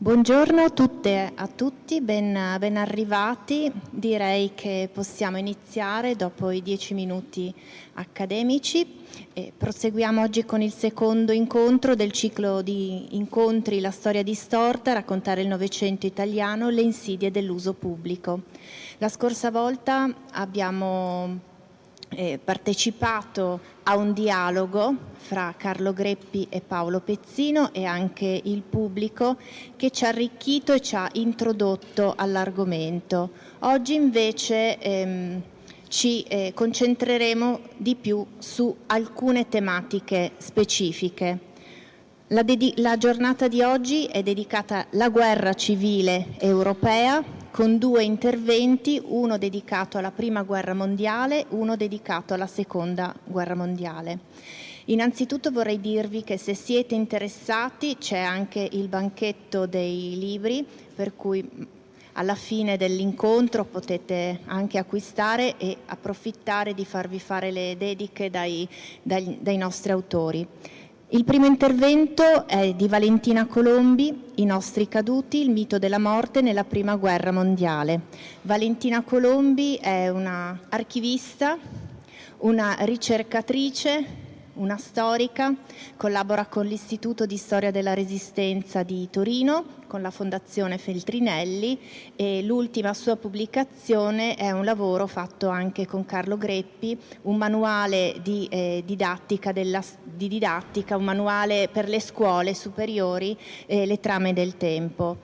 Buongiorno a tutte e a tutti, ben arrivati. Direi che possiamo iniziare dopo i 10 minuti accademici. Proseguiamo oggi con il secondo incontro del ciclo di incontri La storia distorta, raccontare il Novecento italiano, le insidie dell'uso pubblico. La scorsa volta abbiamo partecipato a un dialogo fra Carlo Greppi e Paolo Pezzino e anche il pubblico che ci ha arricchito e ci ha introdotto all'argomento. Oggi invece ci concentreremo di più su alcune tematiche specifiche. La giornata di oggi è dedicata alla guerra civile europea, con due interventi, uno dedicato alla Prima Guerra Mondiale, uno dedicato alla Seconda Guerra Mondiale. Innanzitutto vorrei dirvi che se siete interessati c'è anche il banchetto dei libri, per cui alla fine dell'incontro potete anche acquistare e approfittare di farvi fare le dediche dai nostri autori. Il primo intervento è di Valentina Colombi, I nostri caduti, il mito della morte nella Prima Guerra Mondiale. Valentina Colombi è una archivista, una ricercatrice, una storica, collabora con l'Istituto di Storia della Resistenza di Torino, con la Fondazione Feltrinelli, e l'ultima sua pubblicazione è un lavoro fatto anche con Carlo Greppi, un manuale di didattica, un manuale per le scuole superiori, le trame del tempo.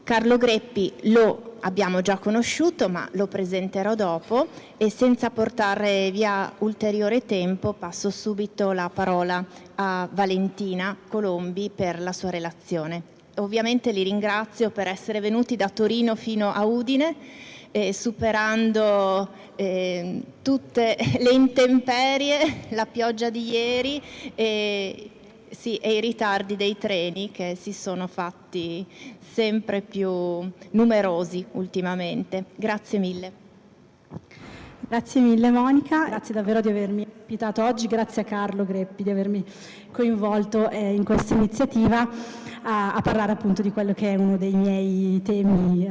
Carlo Greppi lo abbiamo già conosciuto, ma lo presenterò dopo, e senza portare via ulteriore tempo passo subito la parola a Valentina Colombi per la sua relazione. Ovviamente li ringrazio per essere venuti da Torino fino a Udine, superando tutte le intemperie, la pioggia di ieri e i ritardi dei treni che si sono fatti sempre più numerosi ultimamente. Grazie mille. Grazie mille Monica, grazie davvero di avermi invitato oggi, grazie a Carlo Greppi di avermi coinvolto in questa iniziativa a parlare appunto di quello che è uno dei miei temi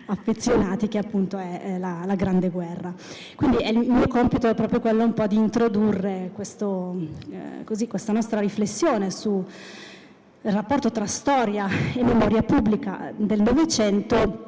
affezionati, che appunto è la Grande Guerra. Quindi il mio compito è proprio quello un po' di introdurre questa nostra riflessione su il rapporto tra storia e memoria pubblica del Novecento,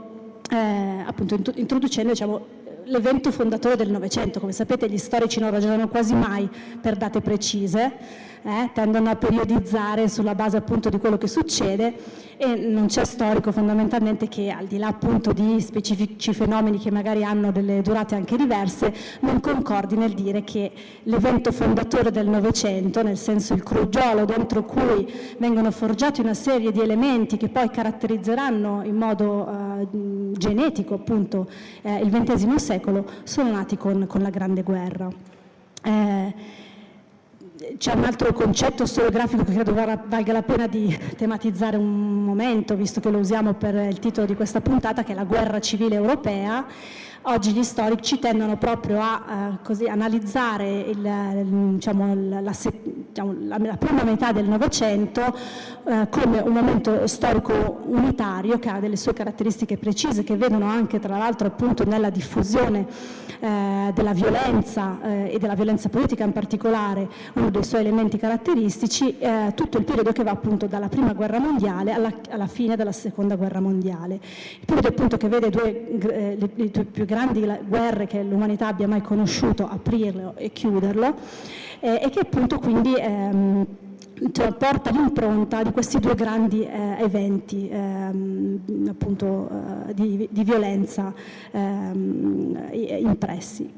appunto introducendo l'evento fondatore del Novecento. Come sapete, gli storici non ragionano quasi mai per date precise, tendono a periodizzare sulla base appunto di quello che succede, e non c'è storico fondamentalmente che, al di là appunto di specifici fenomeni che magari hanno delle durate anche diverse, non concordi nel dire che l'evento fondatore del Novecento, nel senso il crogiolo dentro cui vengono forgiati una serie di elementi che poi caratterizzeranno in modo genetico appunto il XX secolo, sono nati con la Grande Guerra. C'è un altro concetto storiografico che credo valga la pena di tematizzare un momento, visto che lo usiamo per il titolo di questa puntata, che è la guerra civile europea. Oggi gli storici tendono proprio a analizzare la prima metà del Novecento come un momento storico unitario che ha delle sue caratteristiche precise, che vedono anche tra l'altro appunto nella diffusione della violenza e della violenza politica in particolare uno dei suoi elementi caratteristici, tutto il periodo che va appunto dalla Prima Guerra Mondiale alla fine della Seconda Guerra Mondiale. Il periodo appunto che vede le due più grandi guerre che l'umanità abbia mai conosciuto aprirlo e chiuderlo, e che appunto quindi porta l'impronta di questi due grandi eventi appunto di violenza impressi.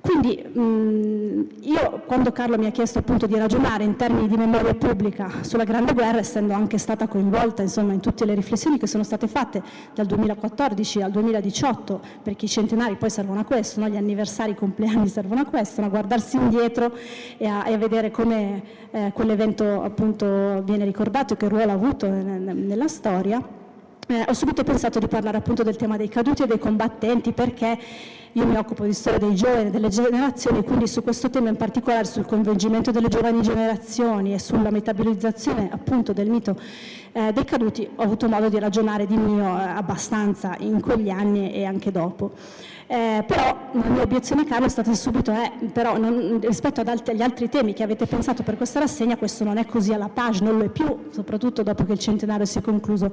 Quindi io, quando Carlo mi ha chiesto appunto di ragionare in termini di memoria pubblica sulla Grande Guerra, essendo anche stata coinvolta insomma in tutte le riflessioni che sono state fatte dal 2014 al 2018, perché i centenari poi servono a questo, no? Gli anniversari, i compleanni servono a questo, a guardarsi indietro e a vedere come quell'evento appunto viene ricordato e che ruolo ha avuto nella storia. ho subito pensato di parlare appunto del tema dei caduti e dei combattenti, perché io mi occupo di storia dei giovani, delle generazioni, quindi su questo tema in particolare, sul coinvolgimento delle giovani generazioni e sulla metabolizzazione appunto del mito dei caduti, ho avuto modo di ragionare di mio abbastanza in quegli anni e anche dopo. Però la mia obiezione, Carlo, è stata subito però rispetto agli altri temi che avete pensato per questa rassegna, questo non è così alla page, non lo è più, soprattutto dopo che il centenario si è concluso.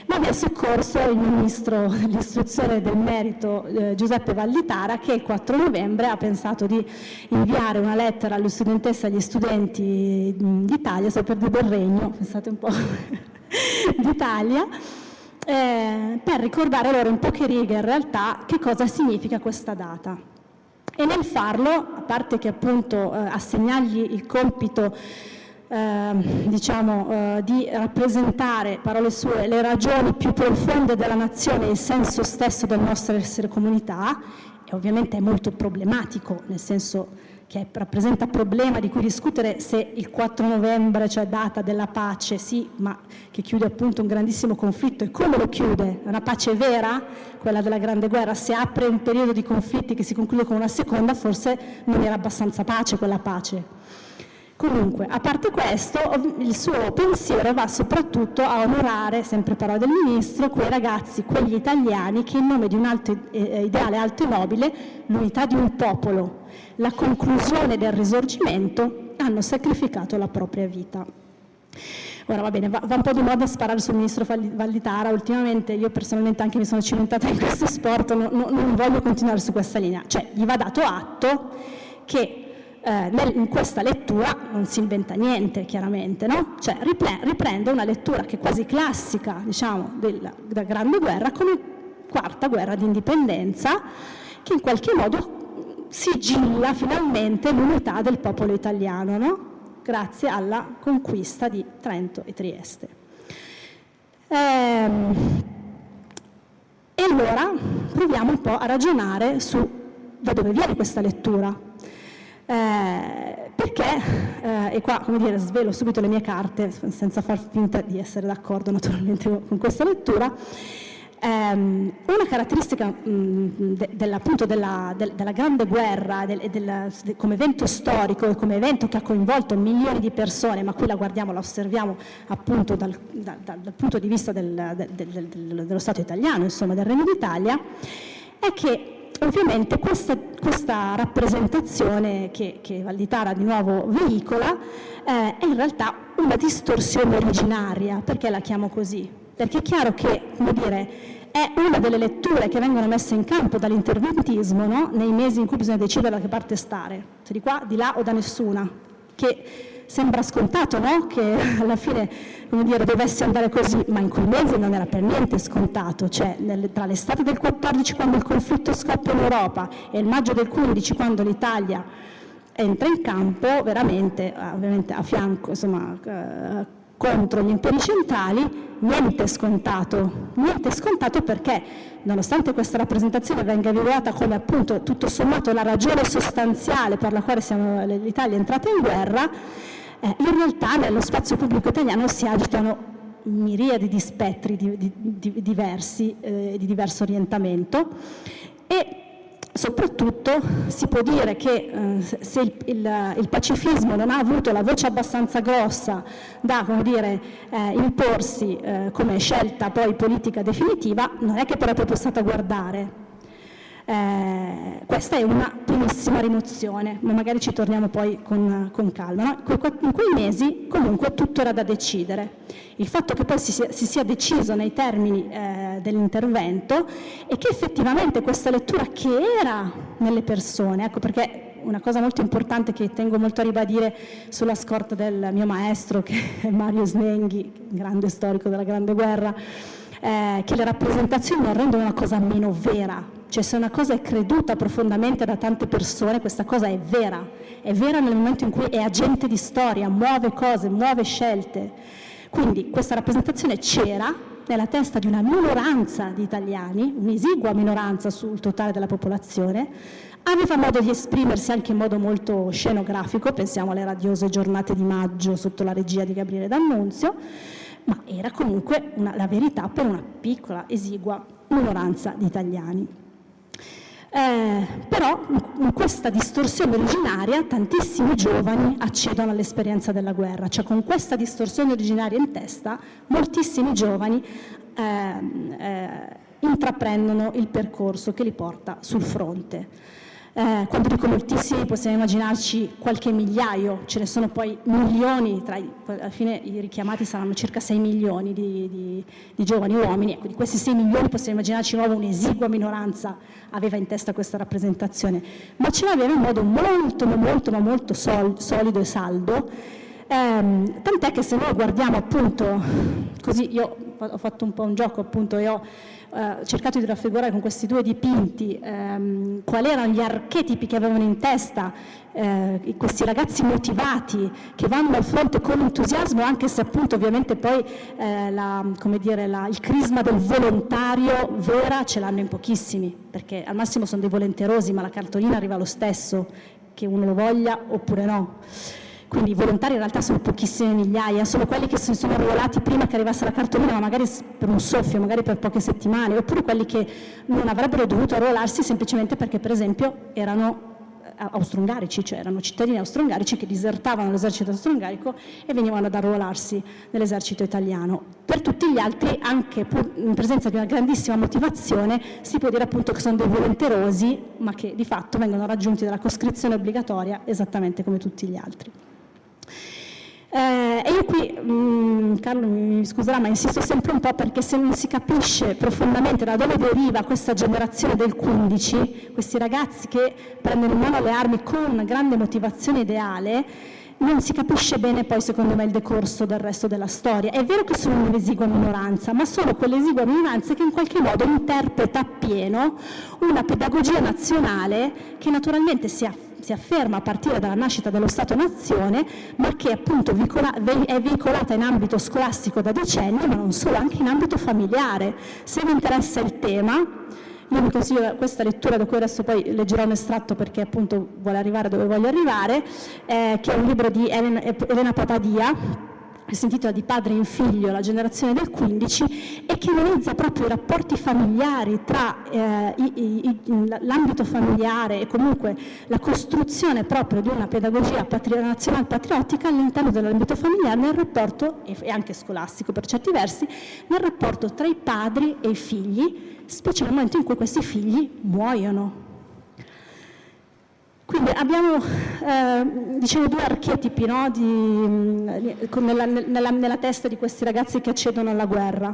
Ma mi ha soccorso il ministro dell'istruzione e del merito Giuseppe Valditara, che il 4 novembre ha pensato di inviare una lettera alle studentesse e agli studenti d'Italia, sto per dire del Regno, pensate un po' d'Italia, per ricordare loro in poche righe in realtà che cosa significa questa data. E nel farlo, a parte che appunto assegnargli il compito di rappresentare, parole sue, le ragioni più profonde della nazione e il senso stesso del nostro essere comunità, e ovviamente è molto problematico, nel senso che rappresenta problema di cui discutere se il 4 novembre, cioè data della pace, sì, ma che chiude appunto un grandissimo conflitto. E come lo chiude? È una pace vera, quella della Grande Guerra? Se apre un periodo di conflitti che si conclude con una seconda, forse non era abbastanza pace quella pace. Comunque, a parte questo, il suo pensiero va soprattutto a onorare, sempre parole del Ministro, quei ragazzi, quegli italiani che in nome di un alto ideale alto e nobile, l'unità di un popolo, la conclusione del Risorgimento, hanno sacrificato la propria vita. Ora va bene, va un po' di moda sparare sul ministro Valditara, ultimamente io personalmente anche mi sono cimentata in questo sport, non voglio continuare su questa linea, cioè gli va dato atto che in questa lettura non si inventa niente, chiaramente, no? Cioè riprende una lettura che è quasi classica, diciamo, della Grande Guerra come quarta guerra d'indipendenza, che in qualche modo sigilla finalmente l'unità del popolo italiano, no? Grazie alla conquista di Trento e Trieste. E allora proviamo un po' a ragionare su da dove viene questa lettura. Perché, e qua come dire svelo subito le mie carte senza far finta di essere d'accordo naturalmente con questa lettura, una caratteristica appunto della Grande Guerra come evento storico e come evento che ha coinvolto milioni di persone, ma qui la guardiamo, la osserviamo appunto dal punto di vista dello Stato italiano, insomma del Regno d'Italia, è che ovviamente questa rappresentazione che Valditara di nuovo veicola è in realtà una distorsione originaria. Perché la chiamo così? Perché è chiaro che, come dire, è una delle letture che vengono messe in campo dall'interventismo, no? Nei mesi in cui bisogna decidere da che parte stare, se di qua, di là o da nessuna, che sembra scontato, no? Che alla fine, come dire, dovesse andare così, ma in quei mesi non era per niente scontato, cioè tra l'estate del 14, quando il conflitto scoppia in Europa, e il maggio del 15, quando l'Italia entra in campo, veramente, ovviamente a fianco, insomma, contro gli imperi centrali, niente scontato perché, nonostante questa rappresentazione venga violata come appunto tutto sommato la ragione sostanziale per la quale l'Italia è entrata in guerra, in realtà nello spazio pubblico italiano si agitano miriadi di spettri diversi, di diverso orientamento, e soprattutto si può dire che se il pacifismo non ha avuto la voce abbastanza grossa da, come dire, imporsi come scelta poi politica definitiva, non è che però è proprio stata a guardare. Questa è una primissima rimozione, ma magari ci torniamo poi con calma, no? In quei mesi comunque tutto era da decidere. Il fatto che poi si sia deciso nei termini dell'intervento e che effettivamente questa lettura che era nelle persone, ecco perché una cosa molto importante che tengo molto a ribadire sulla scorta del mio maestro, che è Mario Snenghi, grande storico della Grande Guerra, che le rappresentazioni non rendono una cosa meno vera. Cioè, se una cosa è creduta profondamente da tante persone, questa cosa è vera nel momento in cui è agente di storia, muove cose, muove scelte. Quindi questa rappresentazione c'era nella testa di una minoranza di italiani, un'esigua minoranza sul totale della popolazione, aveva modo di esprimersi anche in modo molto scenografico, pensiamo alle radiose giornate di maggio sotto la regia di Gabriele D'Annunzio, ma era comunque la verità per una piccola, esigua minoranza di italiani. Però in questa distorsione originaria tantissimi giovani accedono all'esperienza della guerra, cioè con questa distorsione originaria in testa moltissimi giovani intraprendono il percorso che li porta sul fronte. Quando dico moltissimi possiamo immaginarci qualche migliaio, ce ne sono poi milioni, alla fine i richiamati saranno circa 6 milioni di giovani uomini, ecco, di questi 6 milioni possiamo immaginarci di nuovo un'esigua minoranza aveva in testa questa rappresentazione, ma ce l'aveva in modo molto solido e saldo, tant'è che se noi guardiamo appunto, così io ho fatto un po' un gioco appunto e ho cercato di raffigurare con questi due dipinti quali erano gli archetipi che avevano in testa questi ragazzi motivati che vanno al fronte con entusiasmo, anche se appunto ovviamente poi il crisma del volontario vera ce l'hanno in pochissimi, perché al massimo sono dei volenterosi, ma la cartolina arriva lo stesso, che uno lo voglia oppure no. Quindi i volontari in realtà sono pochissime migliaia, sono quelli che si sono arruolati prima che arrivasse la cartolina, ma magari per un soffio, magari per poche settimane, oppure quelli che non avrebbero dovuto arruolarsi semplicemente perché per esempio erano austro-ungarici, cioè erano cittadini austro-ungarici che disertavano l'esercito austro-ungarico e venivano ad arruolarsi nell'esercito italiano. Per tutti gli altri, anche pur in presenza di una grandissima motivazione, si può dire appunto che sono dei volenterosi, ma che di fatto vengono raggiunti dalla coscrizione obbligatoria esattamente come tutti gli altri. E io qui, Carlo mi scuserà, ma insisto sempre un po' perché se non si capisce profondamente da dove deriva questa generazione del 15, questi ragazzi che prendono in mano le armi con una grande motivazione ideale, non si capisce bene poi secondo me il decorso del resto della storia. È vero che sono un'esigua minoranza, ma sono quelle esigue minoranze che in qualche modo interpreta appieno una pedagogia nazionale che naturalmente si afferma a partire dalla nascita dello Stato-nazione, ma che appunto è veicolata in ambito scolastico da decenni, ma non solo, anche in ambito familiare. Se vi interessa il tema, io vi consiglio questa lettura, da cui adesso poi leggerò un estratto perché appunto vuole arrivare dove voglio arrivare, che è un libro di Elena Papadia, che si intitola Di padre in figlio, la generazione del 15, e che analizza proprio i rapporti familiari tra l'ambito familiare e comunque la costruzione proprio di una pedagogia nazionale patriottica all'interno dell'ambito familiare, nel rapporto, e anche scolastico per certi versi, nel rapporto tra i padri e i figli, specie nel momento in cui questi figli muoiono. Quindi abbiamo due archetipi, no, nella testa di questi ragazzi che accedono alla guerra.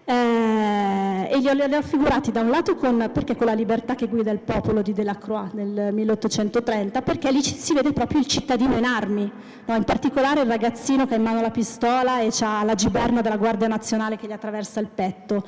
E li ho raffigurati da un lato perché con La libertà che guida il popolo di Delacroix nel 1830, perché lì si vede proprio il cittadino in armi, no? In particolare il ragazzino che ha in mano la pistola e ha la giberna della Guardia Nazionale che gli attraversa il petto.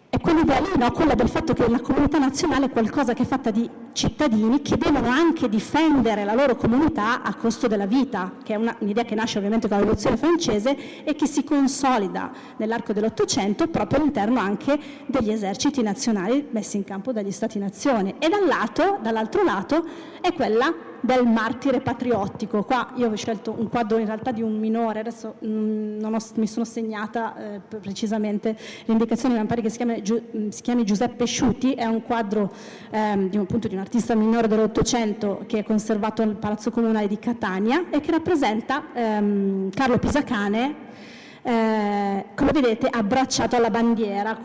E quell'idea lì, no? Quella del fatto che la comunità nazionale è qualcosa che è fatta di cittadini che devono anche difendere la loro comunità a costo della vita, che è un'idea che nasce ovviamente con la rivoluzione francese e che si consolida nell'arco dell'Ottocento proprio all'interno anche degli eserciti nazionali messi in campo dagli Stati-nazione. E dall'altro lato è quella del martire patriottico. Qua io ho scelto un quadro in realtà di un minore, adesso mi sono segnata precisamente l'indicazione, mi pare che si chiami Giuseppe Sciuti, è un quadro di un artista minore dell'Ottocento che è conservato nel Palazzo Comunale di Catania e che rappresenta Carlo Pisacane, come vedete abbracciato alla bandiera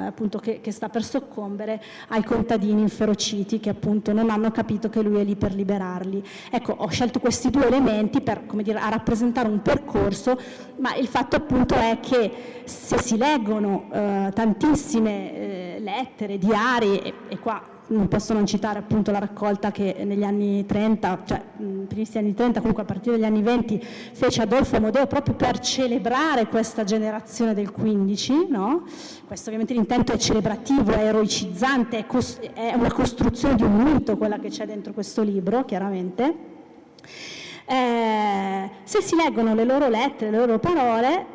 appunto che sta per soccombere ai contadini inferociti che appunto non hanno capito che lui è lì per liberarli. Ecco, ho scelto questi due elementi per, a rappresentare un percorso, ma il fatto appunto è che se si leggono tantissime lettere, diari, e qua non posso non citare appunto la raccolta che negli anni 30, cioè primissimi anni 30, comunque a partire dagli anni 20, fece Adolfo Amodeo proprio per celebrare questa generazione del 15, no? Questo ovviamente l'intento è celebrativo, è eroicizzante, è una costruzione di un mito quella che c'è dentro questo libro, chiaramente. Se si leggono le loro lettere, le loro parole,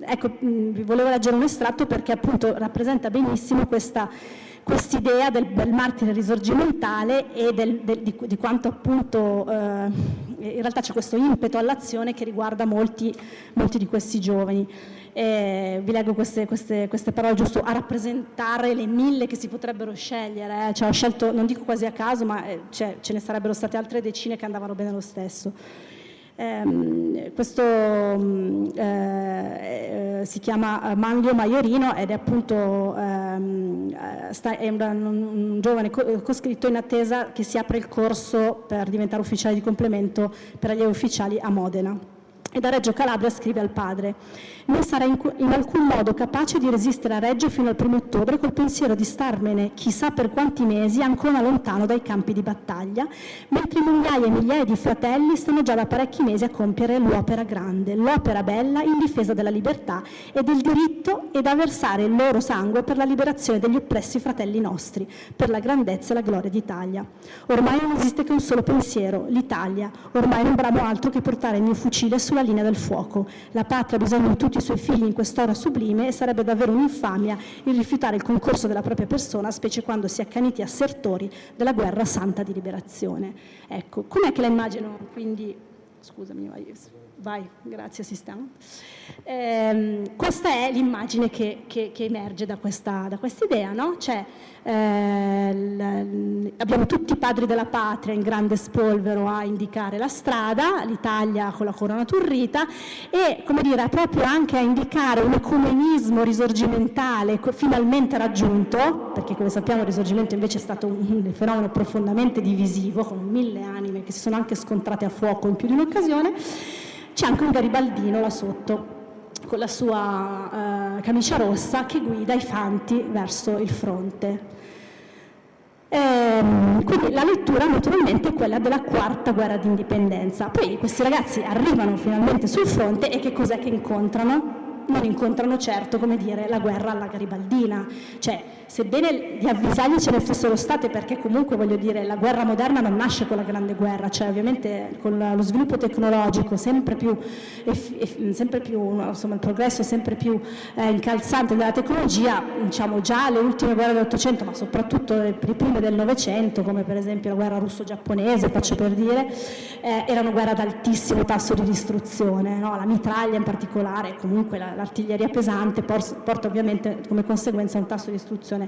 ecco, vi volevo leggere un estratto perché appunto rappresenta benissimo quest'idea del martire risorgimentale e di quanto appunto in realtà c'è questo impeto all'azione che riguarda molti di questi giovani. Vi leggo queste parole giusto a rappresentare le 1000 che si potrebbero scegliere. Cioè, ho scelto, non dico quasi a caso, ma ce ne sarebbero state altre decine che andavano bene lo stesso. Questo si chiama Manlio Maiorino ed è appunto è un giovane coscritto in attesa che si apra il corso per diventare ufficiale di complemento per allievi ufficiali a Modena. E da Reggio Calabria scrive al padre: non sarei in alcun modo capace di resistere a Reggio fino al 1° ottobre col pensiero di starmene chissà per quanti mesi ancora lontano dai campi di battaglia, mentre migliaia e migliaia di fratelli stanno già da parecchi mesi a compiere l'opera grande, l'opera bella in difesa della libertà e del diritto ed a versare il loro sangue per la liberazione degli oppressi fratelli nostri, per la grandezza e la gloria d'Italia. Ormai non esiste che un solo pensiero, l'Italia. Ormai non bramo altro che portare il mio fucile sulla linea del fuoco. La patria ha bisogno di tutti i suoi figli in quest'ora sublime e sarebbe davvero un'infamia il rifiutare il concorso della propria persona, specie quando si è accaniti assertori della guerra santa di liberazione. Ecco, com'è che la immagino? Quindi, scusami, vai, grazie sistema. Questa è l'immagine che emerge da questa idea, no? Cioè, abbiamo tutti i padri della patria in grande spolvero a indicare la strada, l'Italia con la corona turrita e, come dire, proprio anche a indicare un ecumenismo risorgimentale finalmente raggiunto, perché come sappiamo il risorgimento invece è stato un fenomeno profondamente divisivo, con 1000 anime che si sono anche scontrate a fuoco in più di un'occasione. C'è anche un garibaldino là sotto con la sua camicia rossa che guida i fanti verso il fronte. Quindi la lettura naturalmente è quella della 4ª guerra d'indipendenza. Poi questi ragazzi arrivano finalmente sul fronte e che cos'è che incontrano? Non incontrano certo, come dire, la guerra alla garibaldina. Cioè, sebbene di avvisaglie ce ne fossero state, perché comunque, voglio dire, la guerra moderna non nasce con la grande guerra, cioè ovviamente con lo sviluppo tecnologico sempre più insomma, il progresso sempre più incalzante della tecnologia, diciamo già le ultime guerre dell'Ottocento, ma soprattutto le prime del Novecento, come per esempio la guerra russo-giapponese, faccio per dire, erano guerre ad altissimo tasso di distruzione, no? La mitraglia in particolare, comunque l'artiglieria pesante porta ovviamente come conseguenza un tasso di distruzione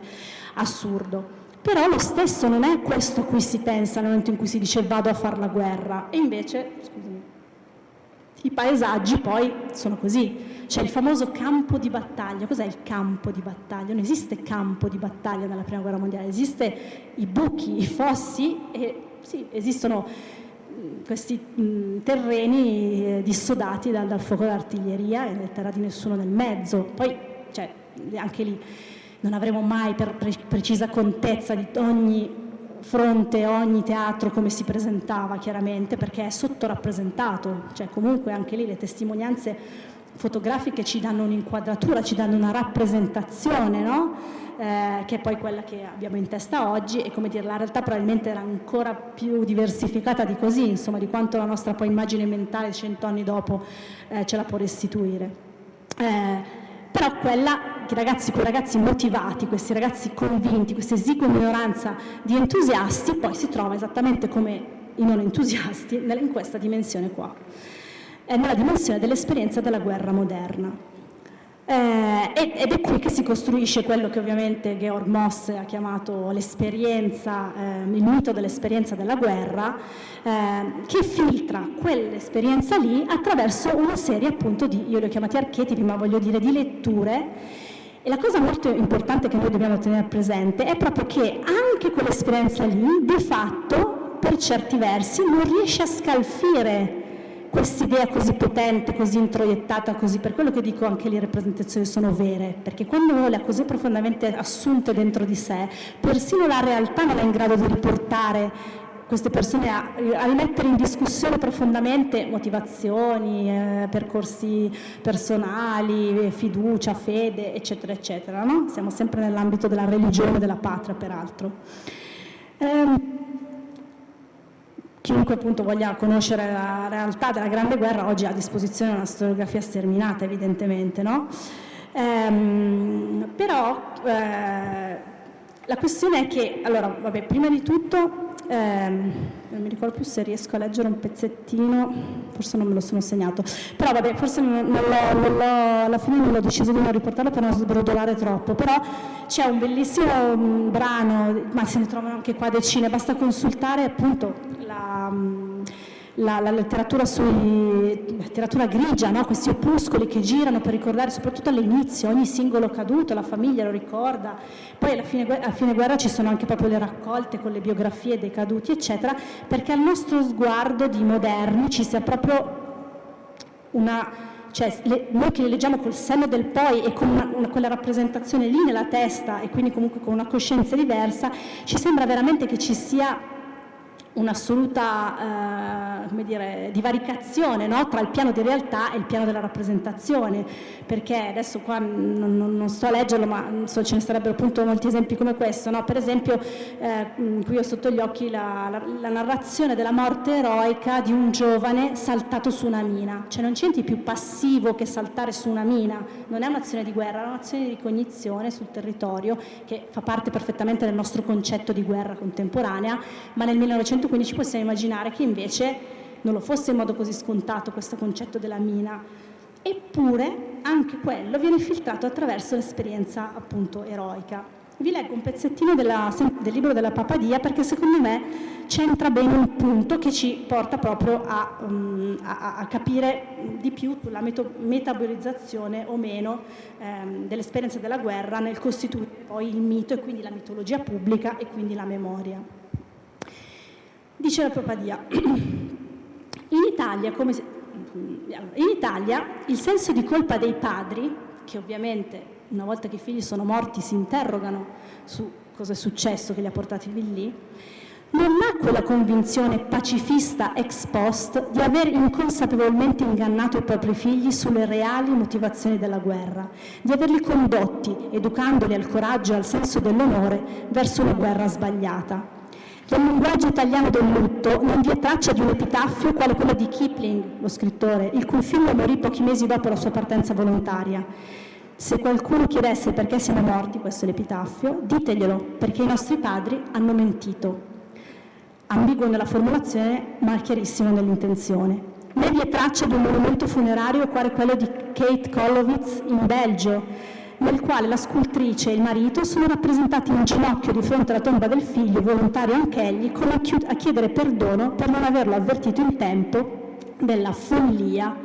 assurdo. Però lo stesso non è questo a cui si pensa nel momento in cui si dice vado a fare la guerra, e invece, scusami, i paesaggi poi sono così. C'è il famoso campo di battaglia. Cos'è il campo di battaglia? Non esiste campo di battaglia nella Prima Guerra Mondiale, esiste i buchi, i fossi, e sì, esistono questi terreni dissodati dal fuoco dell'artiglieria e terra di nessuno nel mezzo. Poi, cioè, anche lì non avremo mai per precisa contezza di ogni fronte, ogni teatro come si presentava, chiaramente, perché è sottorappresentato. Cioè, comunque anche lì le testimonianze fotografiche ci danno un'inquadratura, ci danno una rappresentazione, no? Che è poi quella che abbiamo in testa oggi, e come dire, la realtà probabilmente era ancora più diversificata di così, insomma, di quanto la nostra poi immagine mentale 100 anni dopo ce la può restituire. Però quei ragazzi motivati, questi ragazzi convinti, questa esigua minoranza di entusiasti, poi si trova esattamente come i non entusiasti in questa dimensione qua, nella dimensione dell'esperienza della guerra moderna. Ed è qui che si costruisce quello che ovviamente Georg Mosse ha chiamato l'esperienza, il mito dell'esperienza della guerra, che filtra quell'esperienza lì attraverso una serie appunto di, io li ho chiamati archetipi, ma voglio dire di letture. E la cosa molto importante che noi dobbiamo tenere presente è proprio che anche quell'esperienza lì, di fatto, per certi versi, non riesce a scalfire quest'idea così potente, così introiettata, così, per quello che dico anche le rappresentazioni sono vere, perché quando uno le ha così profondamente assunte dentro di sé, persino la realtà non è in grado di riportare queste persone a rimettere in discussione profondamente motivazioni, percorsi personali, fiducia, fede, eccetera, eccetera, no? Siamo sempre nell'ambito della religione, della patria, peraltro. Chiunque appunto voglia conoscere la realtà della Grande Guerra oggi ha a disposizione una storiografia sterminata, evidentemente, no? Però la questione è che, allora, vabbè, prima di tutto non mi ricordo più se riesco a leggere un pezzettino, forse non me lo sono segnato, però vabbè, forse alla fine non ho deciso di non riportarlo per non sbrodolare troppo, però c'è un bellissimo brano, ma se ne trovano anche qua decine, basta consultare appunto la letteratura letteratura grigia, no? Questi opuscoli che girano per ricordare, soprattutto all'inizio, ogni singolo caduto, la famiglia lo ricorda, poi a fine guerra ci sono anche proprio le raccolte con le biografie dei caduti, eccetera, perché al nostro sguardo di moderni ci sia proprio noi che le leggiamo col senno del poi e con quella rappresentazione lì nella testa e quindi comunque con una coscienza diversa, ci sembra veramente che ci sia un'assoluta divaricazione, no? Tra il piano di realtà e il piano della rappresentazione, perché adesso qua non sto a leggerlo, ma ce ne sarebbero appunto molti esempi come questo, no? Per esempio qui ho sotto gli occhi la narrazione della morte eroica di un giovane saltato su una mina, cioè non c'è niente più passivo che saltare su una mina, non è un'azione di guerra, è un'azione di ricognizione sul territorio che fa parte perfettamente del nostro concetto di guerra contemporanea, ma nel 1915 possiamo immaginare che invece non lo fosse in modo così scontato questo concetto della mina, eppure anche quello viene filtrato attraverso l'esperienza appunto eroica. Vi leggo un pezzettino del libro della Papadia perché secondo me c'entra bene un punto che ci porta proprio a capire di più sulla metabolizzazione o meno dell'esperienza della guerra nel costituire poi il mito e quindi la mitologia pubblica e quindi la memoria. Dice la Papadia, in Italia il senso di colpa dei padri, che ovviamente una volta che i figli sono morti si interrogano su cosa è successo che li ha portati lì, non ha quella convinzione pacifista ex post di aver inconsapevolmente ingannato i propri figli sulle reali motivazioni della guerra, di averli condotti, educandoli al coraggio e al senso dell'onore, verso una guerra sbagliata. Nel linguaggio italiano del lutto non vi è traccia di un epitaffio quale quello di Kipling, lo scrittore, il cui figlio morì pochi mesi dopo la sua partenza volontaria. Se qualcuno chiedesse perché siamo morti, questo è l'epitaffio, diteglielo, perché i nostri padri hanno mentito. Ambiguo nella formulazione, ma chiarissimo nell'intenzione. Né vi è traccia di un monumento funerario quale quello di Kate Kollowitz in Belgio, nel quale la scultrice e il marito sono rappresentati in ginocchio di fronte alla tomba del figlio, volontari anch'egli, come a chiedere perdono per non averlo avvertito in tempo della follia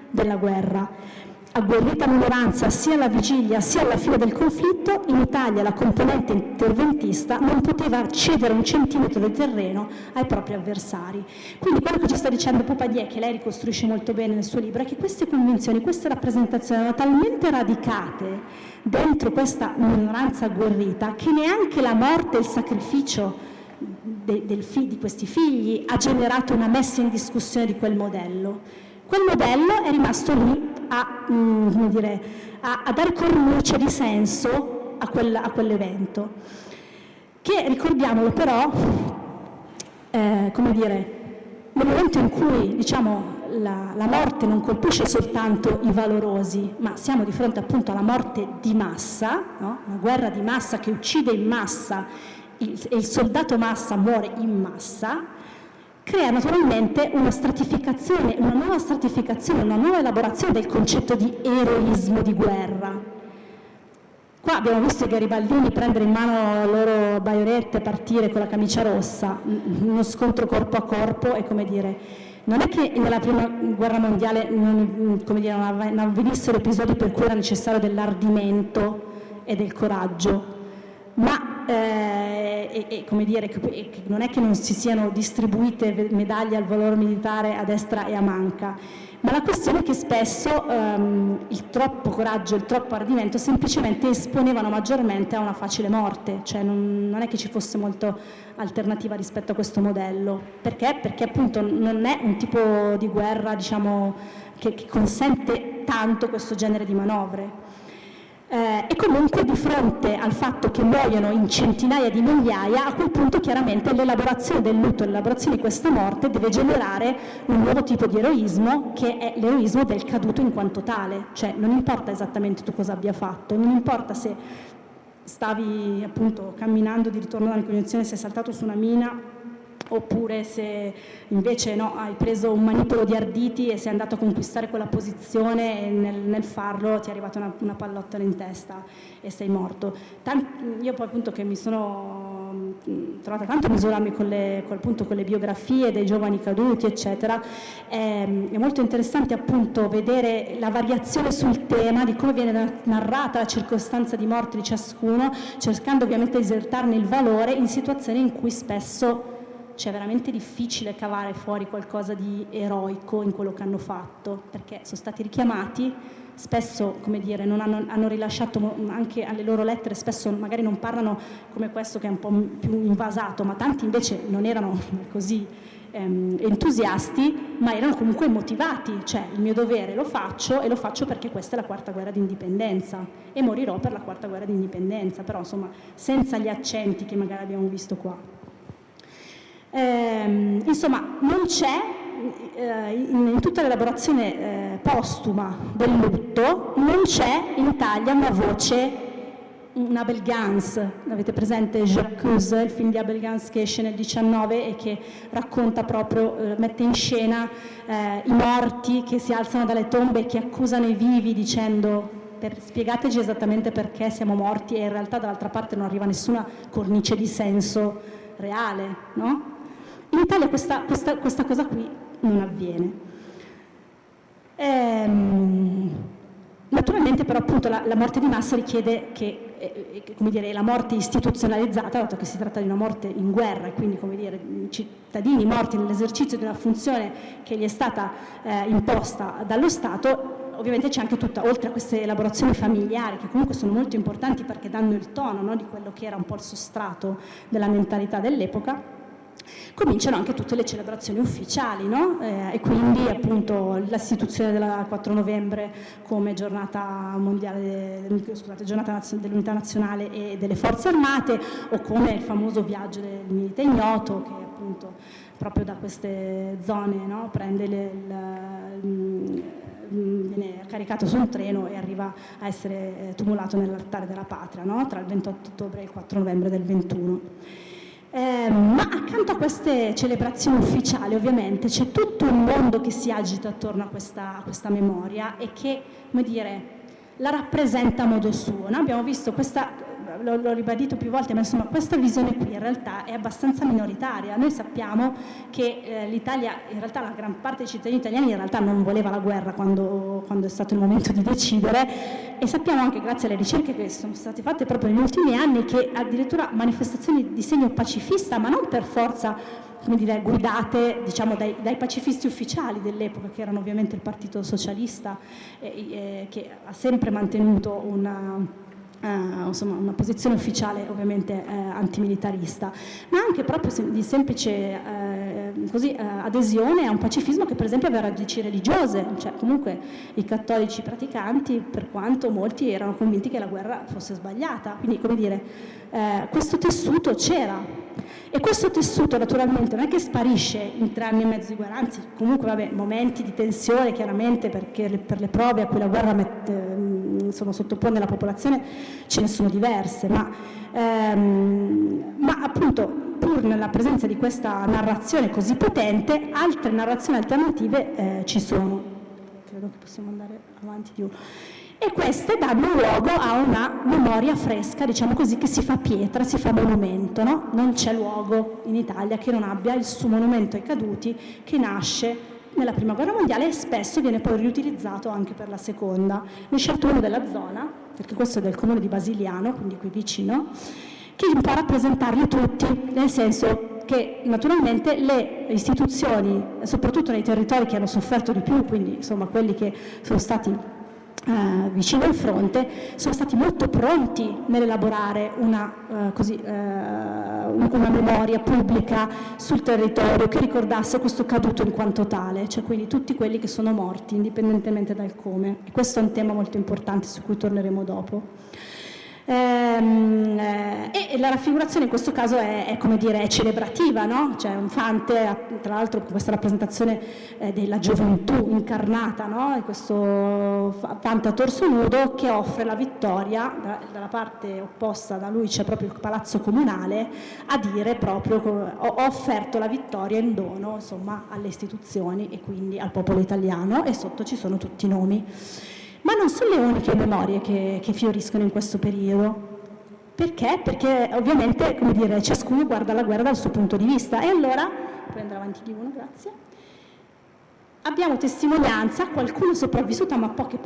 della guerra. Agguerrita minoranza sia alla vigilia sia alla fine del conflitto, in Italia la componente interventista non poteva cedere un centimetro di terreno ai propri avversari. Quindi quello che ci sta dicendo Papadia, che lei ricostruisce molto bene nel suo libro, è che queste convinzioni, queste rappresentazioni erano talmente radicate dentro questa minoranza agguerrita che neanche la morte e il sacrificio di questi figli ha generato una messa in discussione di quel modello. Quel modello è rimasto lì a dare cornice di senso a quell'evento, che, ricordiamolo però, nel momento in cui la morte non colpisce soltanto i valorosi, ma siamo di fronte appunto alla morte di massa, no? Una guerra di massa che uccide in massa e il soldato massa muore in massa, crea naturalmente una nuova elaborazione del concetto di eroismo di guerra. Qua abbiamo visto i garibaldini prendere in mano le loro baionette e partire con la camicia rossa, uno scontro corpo a corpo e non è che nella prima guerra mondiale non avvenissero episodi per cui era necessario dell'ardimento e del coraggio, ma non è che non si siano distribuite medaglie al valore militare a destra e a manca, ma la questione è che spesso il troppo coraggio, il troppo ardimento semplicemente esponevano maggiormente a una facile morte, cioè non è che ci fosse molta alternativa rispetto a questo modello. Perché? Perché appunto non è un tipo di guerra che consente tanto questo genere di manovre. E comunque di fronte al fatto che muoiono in centinaia di migliaia, a quel punto chiaramente l'elaborazione del lutto, l'elaborazione di questa morte deve generare un nuovo tipo di eroismo, che è l'eroismo del caduto in quanto tale, cioè non importa esattamente tu cosa abbia fatto, non importa se stavi appunto camminando di ritorno dalla ricognizione, sei saltato su una mina oppure se invece no, hai preso un manipolo di arditi e sei andato a conquistare quella posizione e nel farlo ti è arrivata una pallottola in testa e sei morto. Io poi appunto che mi sono trovata tanto a misurarmi con le biografie dei giovani caduti eccetera, è molto interessante appunto vedere la variazione sul tema di come viene narrata la circostanza di morte di ciascuno, cercando ovviamente di esertarne il valore in situazioni in cui spesso c'è veramente difficile cavare fuori qualcosa di eroico in quello che hanno fatto, perché sono stati richiamati, spesso, come dire, non hanno rilasciato anche alle loro lettere, spesso magari non parlano come questo che è un po' più invasato, ma tanti invece non erano così entusiasti, ma erano comunque motivati, cioè il mio dovere lo faccio e lo faccio perché questa è la quarta guerra d'indipendenza e morirò per la quarta guerra d'indipendenza, però insomma senza gli accenti che magari abbiamo visto qua. Insomma, non c'è in tutta l'elaborazione postuma del lutto, non c'è in Italia una voce, una Abel Gance. Avete presente J'accuse, il film di Abel Gance che esce nel 19 e che racconta proprio, mette in scena i morti che si alzano dalle tombe e che accusano i vivi dicendo spiegateci esattamente perché siamo morti, e in realtà dall'altra parte non arriva nessuna cornice di senso reale, no? In Italia questa cosa qui non avviene. Naturalmente però appunto la morte di massa richiede che, come dire, la morte istituzionalizzata, dato che si tratta di una morte in guerra e quindi, come dire, cittadini morti nell'esercizio di una funzione che gli è stata imposta dallo Stato. Ovviamente c'è anche tutta, oltre a queste elaborazioni familiari che comunque sono molto importanti perché danno il tono, no, di quello che era un po' il sostrato della mentalità dell'epoca, cominciano anche tutte le celebrazioni ufficiali, no? E quindi appunto l'istituzione del 4 novembre come giornata mondiale, giornata dell'unità nazionale e delle forze armate, o come il famoso viaggio del Milite Ignoto, che appunto proprio da queste zone, no, viene caricato su un treno e arriva a essere tumulato nell'altare della patria, no? Tra il 28 ottobre e il 4 novembre del 21. Ma accanto a queste celebrazioni ufficiali ovviamente c'è tutto un mondo che si agita attorno a questa memoria e che, come dire, la rappresenta a modo suo, no? Abbiamo visto questa, l'ho ribadito più volte, ma insomma questa visione qui in realtà è abbastanza minoritaria. Noi sappiamo che l'Italia, in realtà la gran parte dei cittadini italiani in realtà non voleva la guerra quando è stato il momento di decidere, e sappiamo anche grazie alle ricerche che sono state fatte proprio negli ultimi anni che addirittura manifestazioni di segno pacifista, ma non per forza, come dire, guidate diciamo dai pacifisti ufficiali dell'epoca, che erano ovviamente il Partito Socialista, che ha sempre mantenuto insomma, una posizione ufficiale ovviamente antimilitarista, ma anche proprio di semplice adesione a un pacifismo che per esempio aveva radici religiose, cioè comunque i cattolici praticanti, per quanto molti erano convinti che la guerra fosse sbagliata, quindi, come dire, questo tessuto c'era. E questo tessuto naturalmente non è che sparisce in 3 anni e mezzo di guerra, anzi comunque vabbè, momenti di tensione chiaramente, perché per le prove a cui la guerra sottopone la popolazione ce ne sono diverse, ma appunto pur nella presenza di questa narrazione così potente, altre narrazioni alternative ci sono. Credo che possiamo andare avanti di uno. E queste danno luogo a una memoria fresca, diciamo così, che si fa pietra, si fa monumento, no? Non c'è luogo in Italia che non abbia il suo monumento ai caduti, che nasce nella Prima Guerra Mondiale e spesso viene poi riutilizzato anche per la Seconda. Ne ho scelto uno della zona, perché questo è del comune di Basiliano, quindi qui vicino, che un po' rappresentarli tutti, nel senso che naturalmente le istituzioni, soprattutto nei territori che hanno sofferto di più, quindi insomma quelli che sono stati vicino al fronte, sono stati molto pronti nell'elaborare una memoria pubblica sul territorio che ricordasse questo caduto in quanto tale, cioè quindi tutti quelli che sono morti indipendentemente dal come. E questo è un tema molto importante su cui torneremo dopo. E E la raffigurazione in questo caso è come dire, è celebrativa, no? C'è un fante, tra l'altro con questa rappresentazione della gioventù incarnata, no? E questo fante a torso nudo che offre la vittoria, dalla parte opposta da lui c'è proprio il palazzo comunale, a dire proprio ho offerto la vittoria in dono, insomma, alle istituzioni e quindi al popolo italiano, e sotto ci sono tutti i nomi. Ma non sono le uniche memorie che fioriscono in questo periodo. Perché? Perché ovviamente, come dire, ciascuno guarda la guerra dal suo punto di vista. E allora, puoi andare avanti di uno, grazie. Abbiamo testimonianza, qualcuno sopravvissuta ma poche,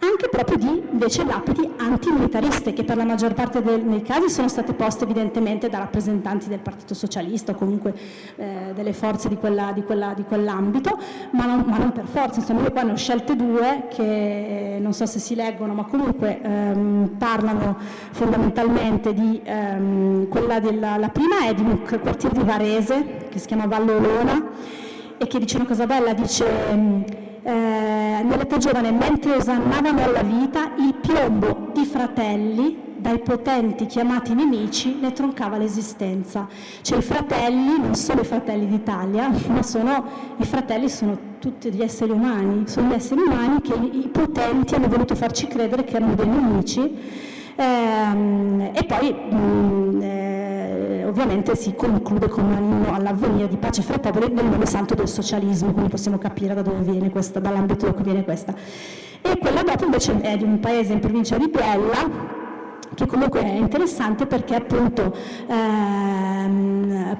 anche proprio di invece lapidi antimilitariste, che per la maggior parte dei casi sono state poste evidentemente da rappresentanti del Partito Socialista o comunque delle forze di quell'ambito, ma non per forza. Insomma, io qua ne ho scelte due che non so se si leggono, ma comunque parlano fondamentalmente di quella la prima è di un quartiere di Varese che si chiama Valle Olona e che dice una cosa bella, dice nell'età giovane, mentre osannavano alla vita, il piombo di fratelli dai potenti chiamati nemici ne troncava l'esistenza. Cioè i fratelli non sono i fratelli d'Italia, ma i fratelli sono tutti gli esseri umani, sono gli esseri umani che i potenti hanno voluto farci credere che erano dei nemici. E poi ovviamente si conclude con un inno all'avvenire di pace fra i popoli nel nome santo del socialismo, quindi possiamo capire da dove viene questa, dall'ambito da cui viene questa. E quella dopo invece è di un paese in provincia di Biella, che comunque è interessante perché appunto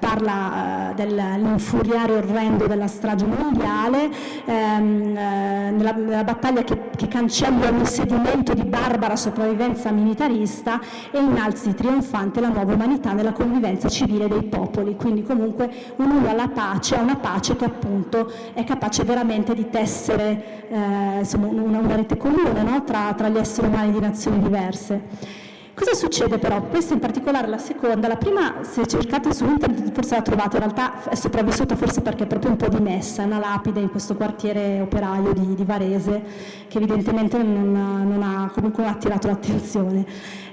parla dell'infuriare orrendo della strage mondiale, nella battaglia che cancella un sedimento di barbara sopravvivenza militarista e innalzi trionfante la nuova umanità nella convivenza civile dei popoli, quindi comunque un'uno alla pace, a una pace che appunto è capace veramente di tessere insomma, una rete comune, no? tra gli esseri umani di nazioni diverse. Cosa succede però? Questa in particolare la seconda, la prima se cercate su internet forse la trovate, in realtà è sopravvissuta forse perché è proprio un po' dimessa, è una lapide in questo quartiere operaio di Varese che evidentemente non ha comunque attirato l'attenzione.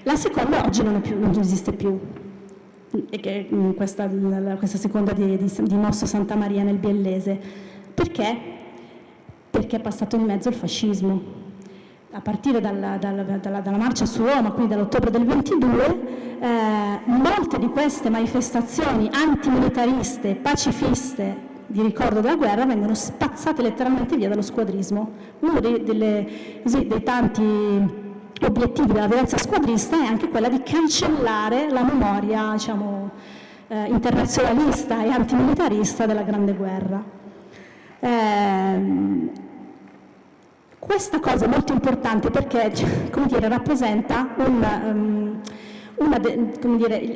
La seconda oggi non esiste più, e che questa seconda di Mosso Santa Maria nel Biellese. Perché? Perché è passato in mezzo il fascismo. A partire dalla marcia su Roma, quindi dall'ottobre del 22, molte di queste manifestazioni antimilitariste, pacifiste di ricordo della guerra vengono spazzate letteralmente via dallo squadrismo. Uno dei tanti obiettivi della violenza squadrista è anche quella di cancellare la memoria, diciamo, internazionalista e antimilitarista della Grande Guerra. Questa cosa è molto importante perché, come dire, rappresenta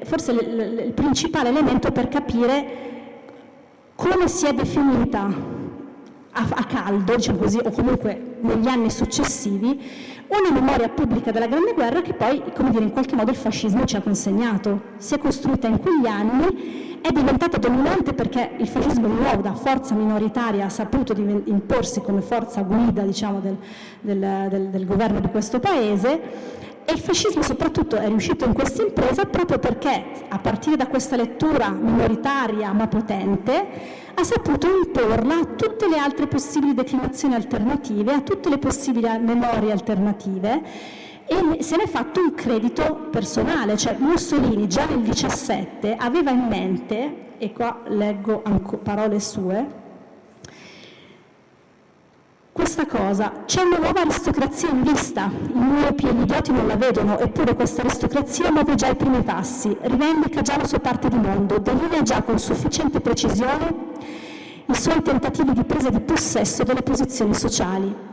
forse il principale elemento per capire come si è definita a caldo, diciamo così, o comunque negli anni successivi, una memoria pubblica della Grande Guerra che poi, come dire, in qualche modo il fascismo ci ha consegnato. Si è costruita in quegli anni, è diventata dominante perché il fascismo di nuovo da forza minoritaria ha saputo imporsi come forza guida, diciamo, del governo di questo paese, e il fascismo soprattutto è riuscito in questa impresa proprio perché, a partire da questa lettura minoritaria ma potente, ha saputo imporla a tutte le altre possibili declinazioni alternative, a tutte le possibili memorie alternative, e se ne è fatto un credito personale. Cioè Mussolini già nel 17 aveva in mente, e qua leggo parole sue, questa cosa: c'è una nuova aristocrazia in vista, i miopi e gli idioti non la vedono, eppure questa aristocrazia muove già i primi passi, rivendica già la sua parte di mondo, delinea già con sufficiente precisione i suoi tentativi di presa di possesso delle posizioni sociali.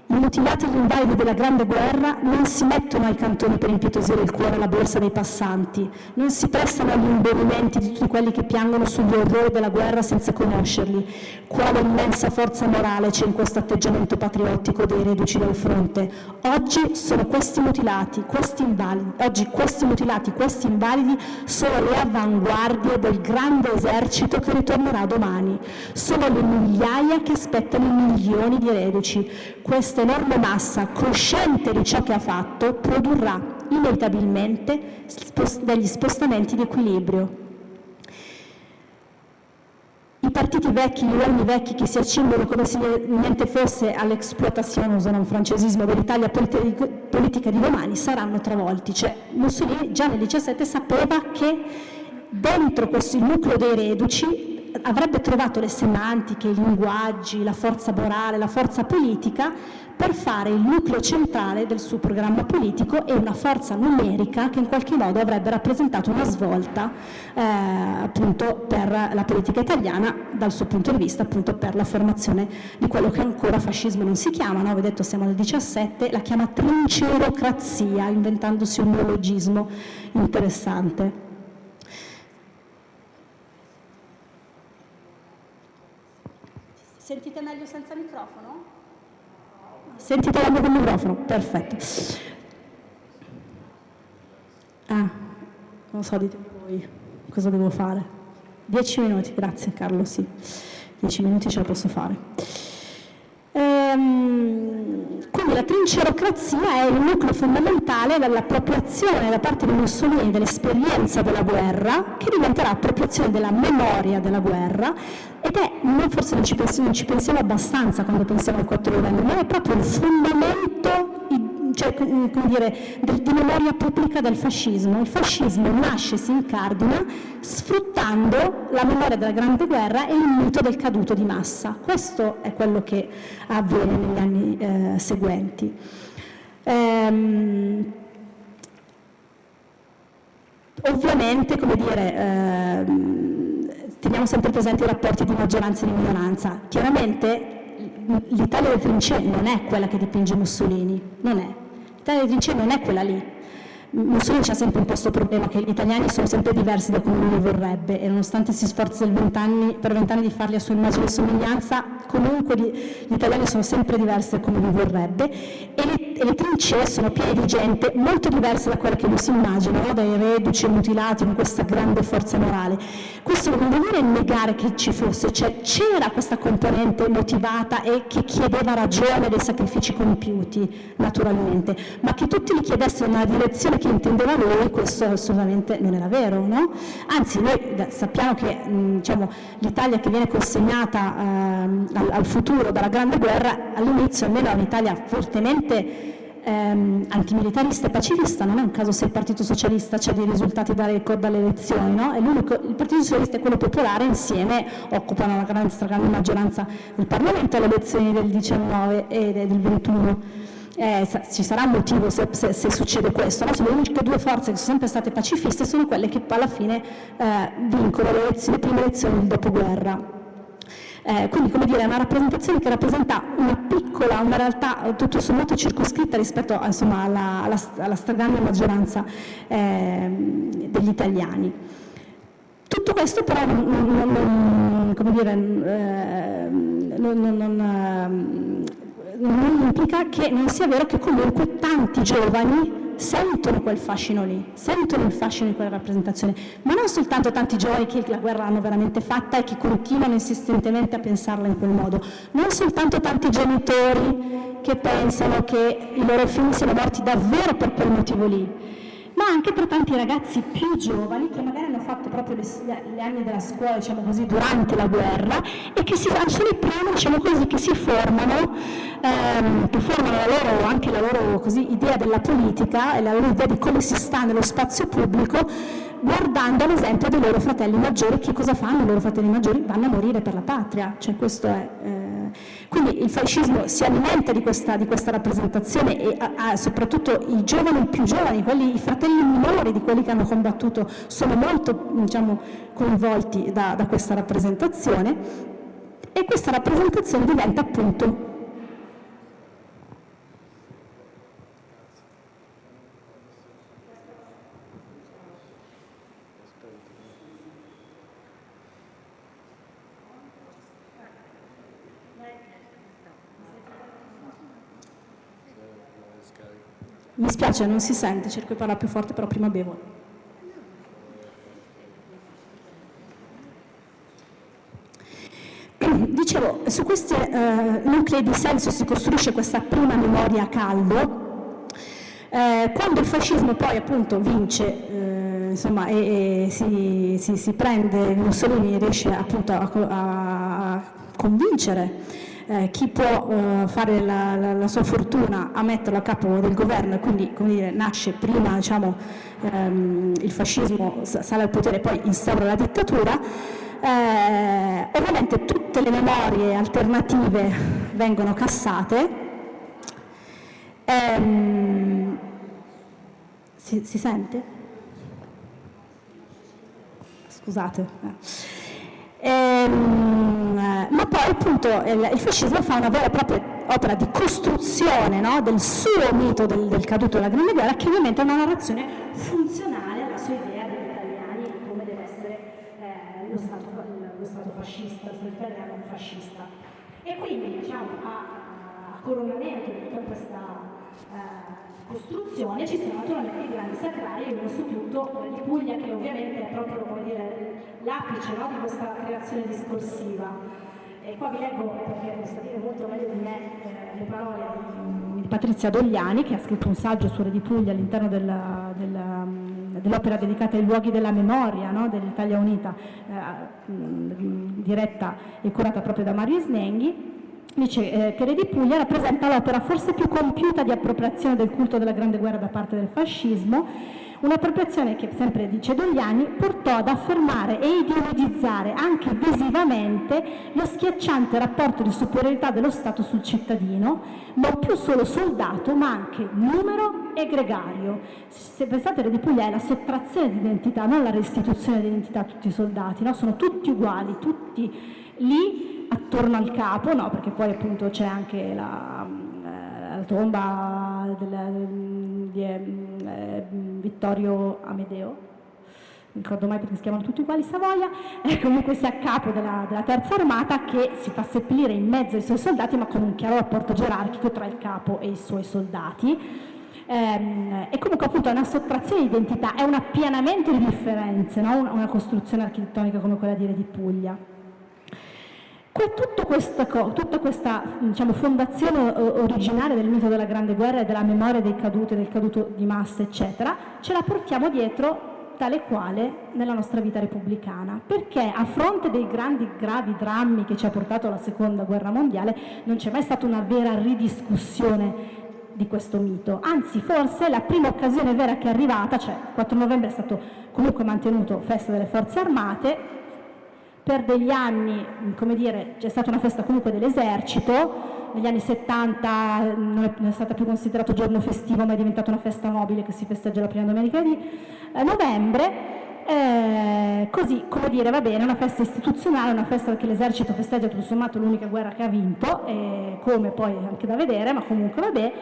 I mutilati e gli invalidi della Grande Guerra non si mettono ai cantoni per impietosire il cuore alla borsa dei passanti, non si prestano agli imbonimenti di tutti quelli che piangono sugli orrori della guerra senza conoscerli. Quale immensa forza morale c'è in questo atteggiamento patriottico dei reduci dal fronte? Oggi sono questi mutilati, questi invalidi sono le avanguardie del grande esercito che ritornerà domani. Sono le migliaia che aspettano i milioni di reduci. Questa questa enorme massa, cosciente di ciò che ha fatto, produrrà inevitabilmente degli spostamenti di equilibrio. I partiti vecchi, gli uomini vecchi che si accingono come se niente fosse all'exploitazione, usano un francesismo, dell'Italia politica di domani, saranno travolti. Cioè, Mussolini già nel 17 sapeva che dentro questo nucleo dei reduci avrebbe trovato le semantiche, i linguaggi, la forza morale, la forza politica per fare il nucleo centrale del suo programma politico e una forza numerica che in qualche modo avrebbe rappresentato una svolta appunto per la politica italiana dal suo punto di vista, appunto per l'affermazione di quello che ancora fascismo non si chiama, no? Avete detto siamo nel 17, la chiama trincerocrazia, inventandosi un neologismo interessante. Sentite meglio senza microfono? Sentite meglio con il microfono? Perfetto. Non so, ditemi voi cosa devo fare. 10 minuti, grazie Carlo, sì. 10 minuti ce la posso fare. Quindi la trincerocrazia è il nucleo fondamentale dell'appropriazione da parte di Mussolini dell'esperienza della guerra, che diventerà appropriazione della memoria della guerra, ed è, noi forse non ci pensiamo abbastanza quando pensiamo al 4 novembre, ma è proprio il fondamento, cioè, come dire, di memoria pubblica del fascismo. Il fascismo nasce, si incardina sfruttando la memoria della Grande Guerra e il mito del caduto di massa. Questo è quello che avviene negli anni seguenti. Ovviamente, come dire, teniamo sempre presenti i rapporti di maggioranza e di minoranza. Chiaramente l'Italia delle trincee non è quella che dipinge Mussolini, non è. L'Italia delle trincee non è quella lì. Mussolini ci ha sempre imposto il problema che gli italiani sono sempre diversi da come lui vorrebbe, e nonostante si sforzi per 20 anni di farli a sua immagine e somiglianza, comunque gli italiani sono sempre diversi da come lui vorrebbe, e le trincee sono piene di gente molto diversa da quella che lui si immagina, no? Dai reduci e mutilati con questa grande forza morale. Questo non vuol dire negare che ci fosse, cioè c'era questa componente motivata e che chiedeva ragione dei sacrifici compiuti, naturalmente, ma che tutti li chiedessero nella direzione che intendeva lui, questo assolutamente non era vero, no? Anzi, noi sappiamo che diciamo, l'Italia che viene consegnata al futuro dalla Grande Guerra, all'inizio almeno è un'Italia fortemente antimilitarista e pacifista. Non è un caso se il Partito Socialista c'ha dei risultati da record alle elezioni, no? Il Partito Socialista e quello popolare insieme occupano la stragrande maggioranza del Parlamento alle elezioni del 19 e del 21. Ci sarà un motivo se succede questo, no? Sono le uniche due forze che sono sempre state pacifiste, sono quelle che alla fine vincono le prime elezioni del dopoguerra. Quindi, come dire, è una rappresentazione che rappresenta una realtà tutto sommato circoscritta rispetto insomma, alla stragrande maggioranza degli italiani. Tutto questo però non implica che non sia vero che comunque tanti giovani sentono quel fascino lì, sentono il fascino di quella rappresentazione, ma non soltanto tanti giovani che la guerra l'hanno veramente fatta e che continuano insistentemente a pensarla in quel modo, non soltanto tanti genitori che pensano che i loro figli siano morti davvero per quel motivo lì, ma anche per tanti ragazzi più giovani che magari hanno fatto proprio gli anni della scuola, diciamo così, durante la guerra, e che sono i primi, diciamo così, che si formano, che formano anche la loro così, idea della politica e la loro idea di come si sta nello spazio pubblico, guardando l'esempio dei loro fratelli maggiori. Che cosa fanno i loro fratelli maggiori? Vanno a morire per la patria, cioè questo è... Quindi il fascismo si alimenta di questa rappresentazione e soprattutto i giovani più giovani, i fratelli minori di quelli che hanno combattuto, sono molto diciamo, coinvolti da questa rappresentazione, e questa rappresentazione diventa appunto Mi spiace, non si sente, cerco di parlare più forte, però prima bevo. Dicevo, su questi nuclei di senso si costruisce questa prima memoria a caldo. Quando il fascismo poi appunto vince, insomma, e si prende Mussolini, riesce appunto a convincere chi può fare la sua fortuna a metterlo a capo del governo, e quindi, come dire, nasce prima, diciamo, il fascismo sale al potere e poi instaura la dittatura. Ovviamente tutte le memorie alternative vengono cassate. Si sente? Scusate. Ma poi appunto il fascismo fa una vera e propria opera di costruzione, no, del suo mito del caduto della Grande Guerra, che ovviamente è una narrazione funzionale alla sua idea degli italiani e come deve essere lo Stato fascista, lo Stato italiano fascista. E quindi, diciamo, a coronamento di tutta questa costruzione ci sono naturalmente i grandi sacrali, e uno su tutto di Puglia, che ovviamente è proprio, come dire, l'apice, no, di questa creazione discorsiva. E qua vi leggo, perché lo sta dire molto meglio di me, le parole di Patrizia Dogliani, che ha scritto un saggio su Re di Puglia all'interno dell'opera dedicata ai luoghi della memoria, no, dell'Italia Unita, diretta e curata proprio da Mario Snenghi. Dice che Re di Puglia rappresenta l'opera forse più compiuta di appropriazione del culto della Grande Guerra da parte del fascismo, un'appropriazione che, sempre dice Dogliani, portò ad affermare e ideologizzare anche visivamente lo schiacciante rapporto di superiorità dello Stato sul cittadino, non più solo soldato ma anche numero e gregario. Se pensate, Re di Puglia è la sottrazione di identità, non la restituzione di identità a tutti i soldati, no? Sono tutti uguali, tutti lì attorno al capo, no? Perché poi appunto c'è anche la tomba di Vittorio Amedeo, non ricordo mai perché si chiamano tutti uguali, Savoia, comunque sia a capo della terza armata, che si fa seppellire in mezzo ai suoi soldati, ma con un chiaro rapporto gerarchico tra il capo e i suoi soldati. E comunque appunto è una sottrazione di identità, è un appianamento di differenze, no? Una costruzione architettonica come quella di Re di Puglia. Tutta questa diciamo, fondazione originale del mito della Grande Guerra e della memoria dei caduti, del caduto di massa, eccetera, ce la portiamo dietro tale quale nella nostra vita repubblicana, perché a fronte dei grandi gravi drammi che ci ha portato alla Seconda Guerra Mondiale non c'è mai stata una vera ridiscussione di questo mito, anzi forse la prima occasione vera che è arrivata, cioè il 4 novembre è stato comunque mantenuto festa delle forze armate. Per degli anni, come dire, c'è stata una festa comunque dell'esercito, negli anni 70 non è stata più considerato giorno festivo, ma è diventata una festa nobile che si festeggia la prima domenica di novembre, così, come dire, va bene, una festa istituzionale, una festa che l'esercito festeggia tutto sommato l'unica guerra che ha vinto, come poi anche da vedere, ma comunque vabbè,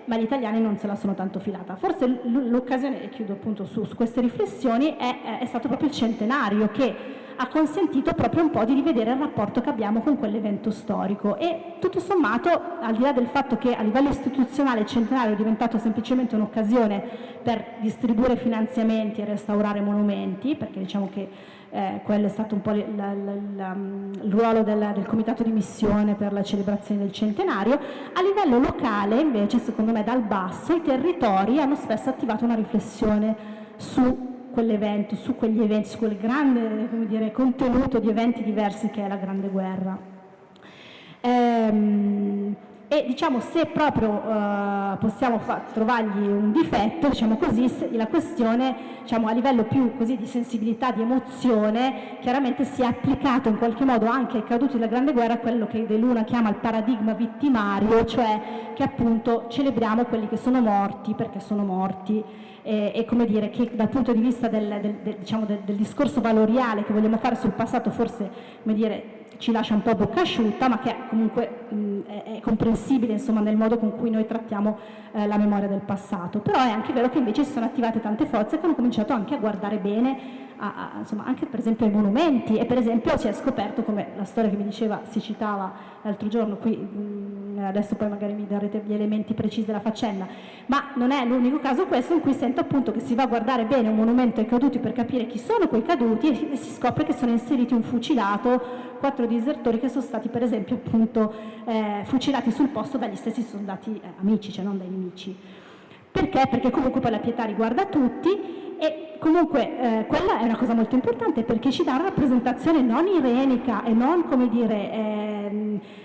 ma gli italiani non se la sono tanto filata. Forse l'occasione, e chiudo appunto su queste riflessioni, è stato proprio il centenario che ha consentito proprio un po' di rivedere il rapporto che abbiamo con quell'evento storico, e tutto sommato, al di là del fatto che a livello istituzionale il centenario è diventato semplicemente un'occasione per distribuire finanziamenti e restaurare monumenti, perché diciamo che quello è stato un po' il ruolo del comitato di missione per la celebrazione del centenario, a livello locale invece, secondo me dal basso, i territori hanno spesso attivato una riflessione su quell'evento, su quegli eventi, su quel grande, come dire, contenuto di eventi diversi che è la Grande Guerra. E diciamo, se proprio possiamo trovargli un difetto, diciamo così, la questione, diciamo, a livello più così di sensibilità, di emozione, chiaramente si è applicato in qualche modo anche ai caduti della Grande Guerra quello che De Luna chiama il paradigma vittimario, cioè che appunto celebriamo quelli che sono morti perché sono morti, e come dire, che dal punto di vista diciamo, del discorso valoriale che vogliamo fare sul passato forse, come dire, ci lascia un po' a bocca asciutta, ma che comunque è comprensibile, insomma, nel modo con cui noi trattiamo la memoria del passato. Però è anche vero che invece si sono attivate tante forze che hanno cominciato anche a guardare bene insomma, anche per esempio ai monumenti, e per esempio si è scoperto, come la storia che mi diceva, si citava l'altro giorno qui, adesso poi magari mi darete gli elementi precisi della faccenda, ma non è l'unico caso questo in cui sento appunto che si va a guardare bene un monumento ai caduti per capire chi sono quei caduti, e si scopre che sono inseriti un fucilato 4 disertori che sono stati per esempio appunto fucilati sul posto dagli stessi soldati amici, cioè non dai nemici. Perché? Perché comunque poi la pietà riguarda tutti e comunque quella è una cosa molto importante perché ci dà una rappresentazione non irenica e non, come dire,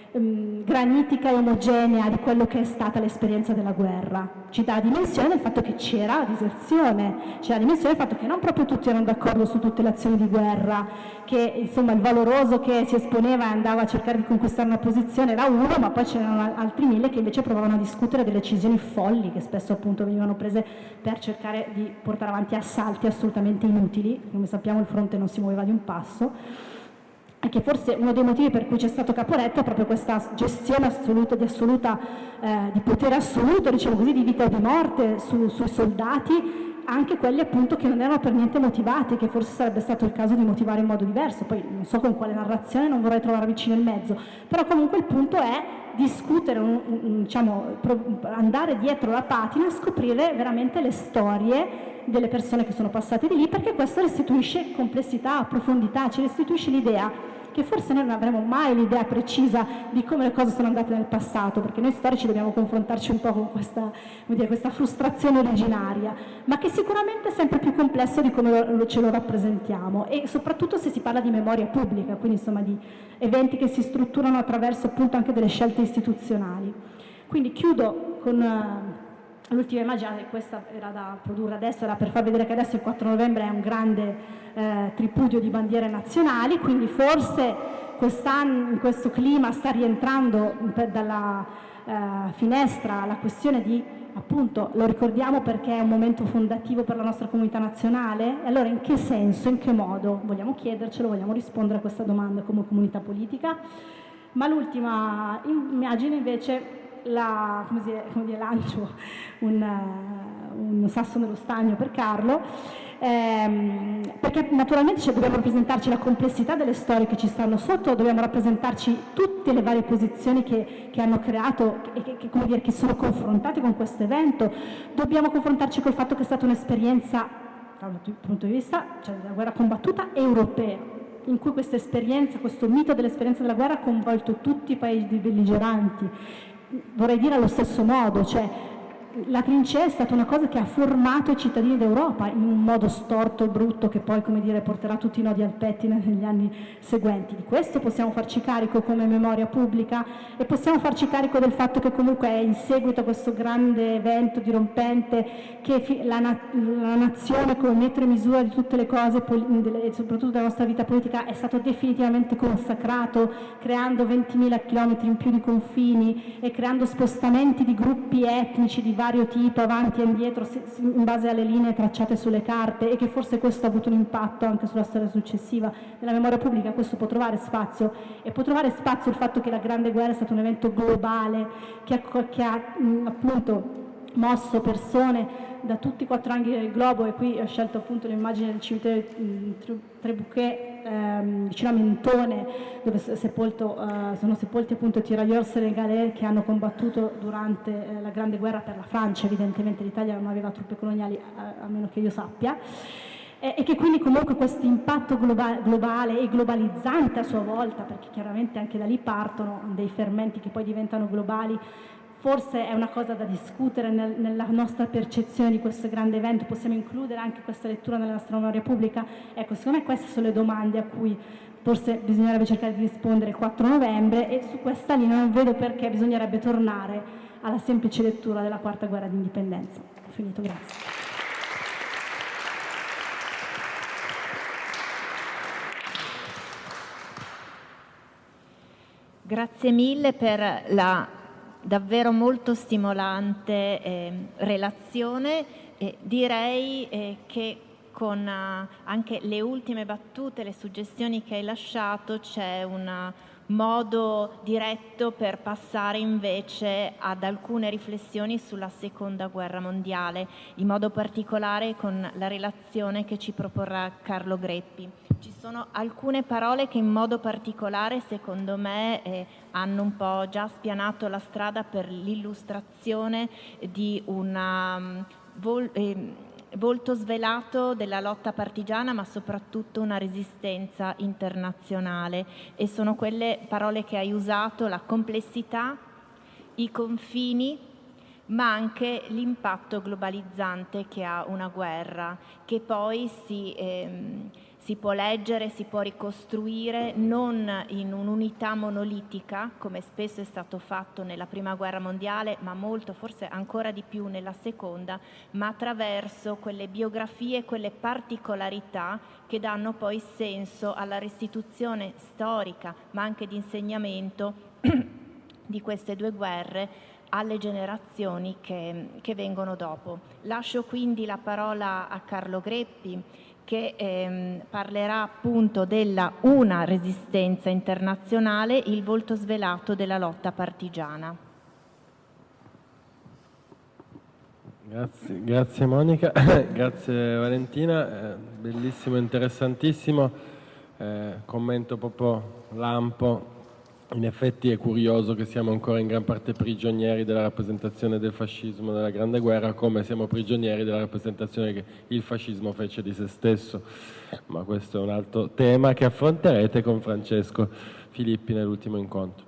granitica e omogenea di quello che è stata l'esperienza della guerra. Ci dà la dimensione del fatto che c'era la diserzione, ci dà la dimensione del fatto che non proprio tutti erano d'accordo su tutte le azioni di guerra, che insomma il valoroso che si esponeva e andava a cercare di conquistare una posizione era uno, ma poi c'erano altri 1000 che invece provavano a discutere delle decisioni folli che spesso appunto venivano prese per cercare di portare avanti assalti assolutamente inutili. Come sappiamo il fronte non si muoveva di un passo. E che forse uno dei motivi per cui c'è stato Caporetto è proprio questa gestione assoluta, di potere assoluto, diciamo così, di vita o di morte sui soldati, anche quelli appunto che non erano per niente motivati, che forse sarebbe stato il caso di motivare in modo diverso, poi non so con quale narrazione, non vorrei trovare vicino il mezzo, però comunque il punto è discutere, diciamo, andare dietro la patina e scoprire veramente le storie delle persone che sono passate di lì, perché questo restituisce complessità, profondità, ci restituisce l'idea che forse noi non avremo mai l'idea precisa di come le cose sono andate nel passato, perché noi storici dobbiamo confrontarci un po' con questa, come dire, questa frustrazione originaria, ma che sicuramente è sempre più complesso di come ce lo rappresentiamo, e soprattutto se si parla di memoria pubblica, quindi insomma di eventi che si strutturano attraverso appunto anche delle scelte istituzionali. Quindi chiudo con l'ultima immagine, questa era da produrre adesso, era per far vedere che adesso il 4 novembre è un grande tripudio di bandiere nazionali, quindi forse quest'anno in questo clima sta rientrando dalla finestra la questione di, appunto, lo ricordiamo perché è un momento fondativo per la nostra comunità nazionale, e allora in che senso, in che modo? Vogliamo chiedercelo, vogliamo rispondere a questa domanda come comunità politica. Ma l'ultima immagine invece come dire, lancio un sasso nello stagno per Carlo, perché naturalmente dobbiamo rappresentarci la complessità delle storie che ci stanno sotto, dobbiamo rappresentarci tutte le varie posizioni che hanno creato e come dire, che sono confrontate con questo evento, dobbiamo confrontarci col fatto che è stata un'esperienza, dal punto di vista, cioè, della guerra combattuta europea, in cui questa esperienza, questo mito dell'esperienza della guerra ha coinvolto tutti i paesi belligeranti. Vorrei dire allo stesso modo, cioè la trincea è stata una cosa che ha formato i cittadini d'Europa in un modo storto e brutto che poi, come dire, porterà tutti i nodi al pettine negli anni seguenti. Di questo possiamo farci carico come memoria pubblica e possiamo farci carico del fatto che comunque è in seguito a questo grande evento dirompente che la nazione come metro e misura di tutte le cose, soprattutto della nostra vita politica, è stato definitivamente consacrato, creando 20.000 chilometri in più di confini e creando spostamenti di gruppi etnici di vario tipo, avanti e indietro, in base alle linee tracciate sulle carte, e che forse questo ha avuto un impatto anche sulla storia successiva. Nella memoria pubblica questo può trovare spazio, e può trovare spazio il fatto che la Grande Guerra è stato un evento globale che ha appunto mosso persone da tutti i 4 angoli del globo, e qui ho scelto appunto l'immagine del cimitero di Trebuchet vicino a Mentone, dove sono sepolti appunto tirailleurs senegalais che hanno combattuto durante la Grande Guerra per la Francia. Evidentemente l'Italia non aveva truppe coloniali, a meno che io sappia, e che quindi comunque questo impatto globale e globalizzante a sua volta, perché chiaramente anche da lì partono dei fermenti che poi diventano globali, forse è una cosa da discutere nella nostra percezione di questo grande evento. Possiamo includere anche questa lettura nella nostra memoria pubblica? Ecco, secondo me queste sono le domande a cui forse bisognerebbe cercare di rispondere il 4 novembre, e su questa linea non vedo perché bisognerebbe tornare alla semplice lettura della Quarta Guerra d'Indipendenza. Ho finito, grazie. Grazie mille per la davvero molto stimolante relazione. Direi che con anche le ultime battute, le suggestioni che hai lasciato, c'è un modo diretto per passare invece ad alcune riflessioni sulla Seconda Guerra Mondiale, in modo particolare con la relazione che ci proporrà Carlo Greppi. Ci sono alcune parole che in modo particolare, secondo me, hanno un po' già spianato la strada per l'illustrazione di una volto svelato della lotta partigiana, ma soprattutto una resistenza internazionale, e sono quelle parole che hai usato: la complessità, i confini, ma anche l'impatto globalizzante che ha una guerra, che poi si può leggere, si può ricostruire non in un'unità monolitica, come spesso è stato fatto nella Prima Guerra Mondiale, ma molto, forse ancora di più, nella Seconda, ma attraverso quelle biografie, quelle particolarità che danno poi senso alla restituzione storica, ma anche di insegnamento di queste due guerre alle generazioni che vengono dopo. Lascio quindi la parola a Carlo Greppi, che parlerà appunto della una resistenza internazionale, il volto svelato della lotta partigiana. Grazie Monica, grazie Valentina, bellissimo, interessantissimo, commento proprio lampo. In effetti è curioso che siamo ancora in gran parte prigionieri della rappresentazione del fascismo nella Grande Guerra, come siamo prigionieri della rappresentazione che il fascismo fece di se stesso. Ma questo è un altro tema che affronterete con Francesco Filippi nell'ultimo incontro.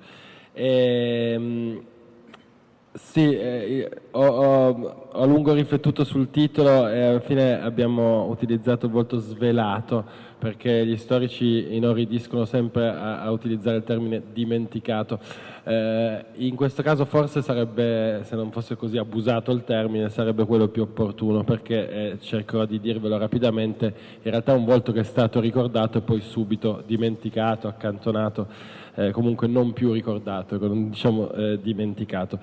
Ho a lungo riflettuto sul titolo e alla fine abbiamo utilizzato il volto svelato, perché gli storici inorridiscono sempre a utilizzare il termine dimenticato. In questo caso forse sarebbe, se non fosse così abusato il termine, sarebbe quello più opportuno, perché cercherò di dirvelo rapidamente. In realtà è un volto che è stato ricordato e poi subito dimenticato, accantonato, comunque non più ricordato, diciamo dimenticato.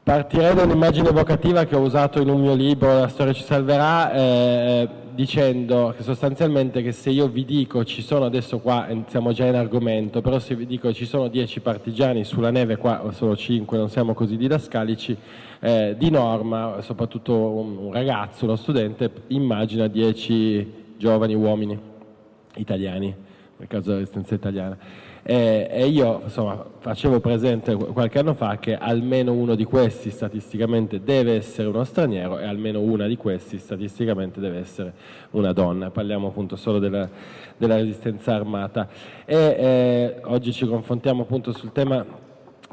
Partirei da un'immagine evocativa che ho usato in un mio libro, La storia ci salverà, dicendo che sostanzialmente che se io vi dico ci sono, adesso qua siamo già in argomento, però se vi dico ci sono 10 partigiani sulla neve, qua solo 5, non siamo così didascalici, di norma, soprattutto un ragazzo, uno studente, immagina 10 giovani uomini italiani, nel caso della resistenza italiana. E io insomma facevo presente qualche anno fa che almeno uno di questi statisticamente deve essere uno straniero e almeno una di questi statisticamente deve essere una donna. Parliamo appunto solo della resistenza armata e oggi ci confrontiamo appunto sul tema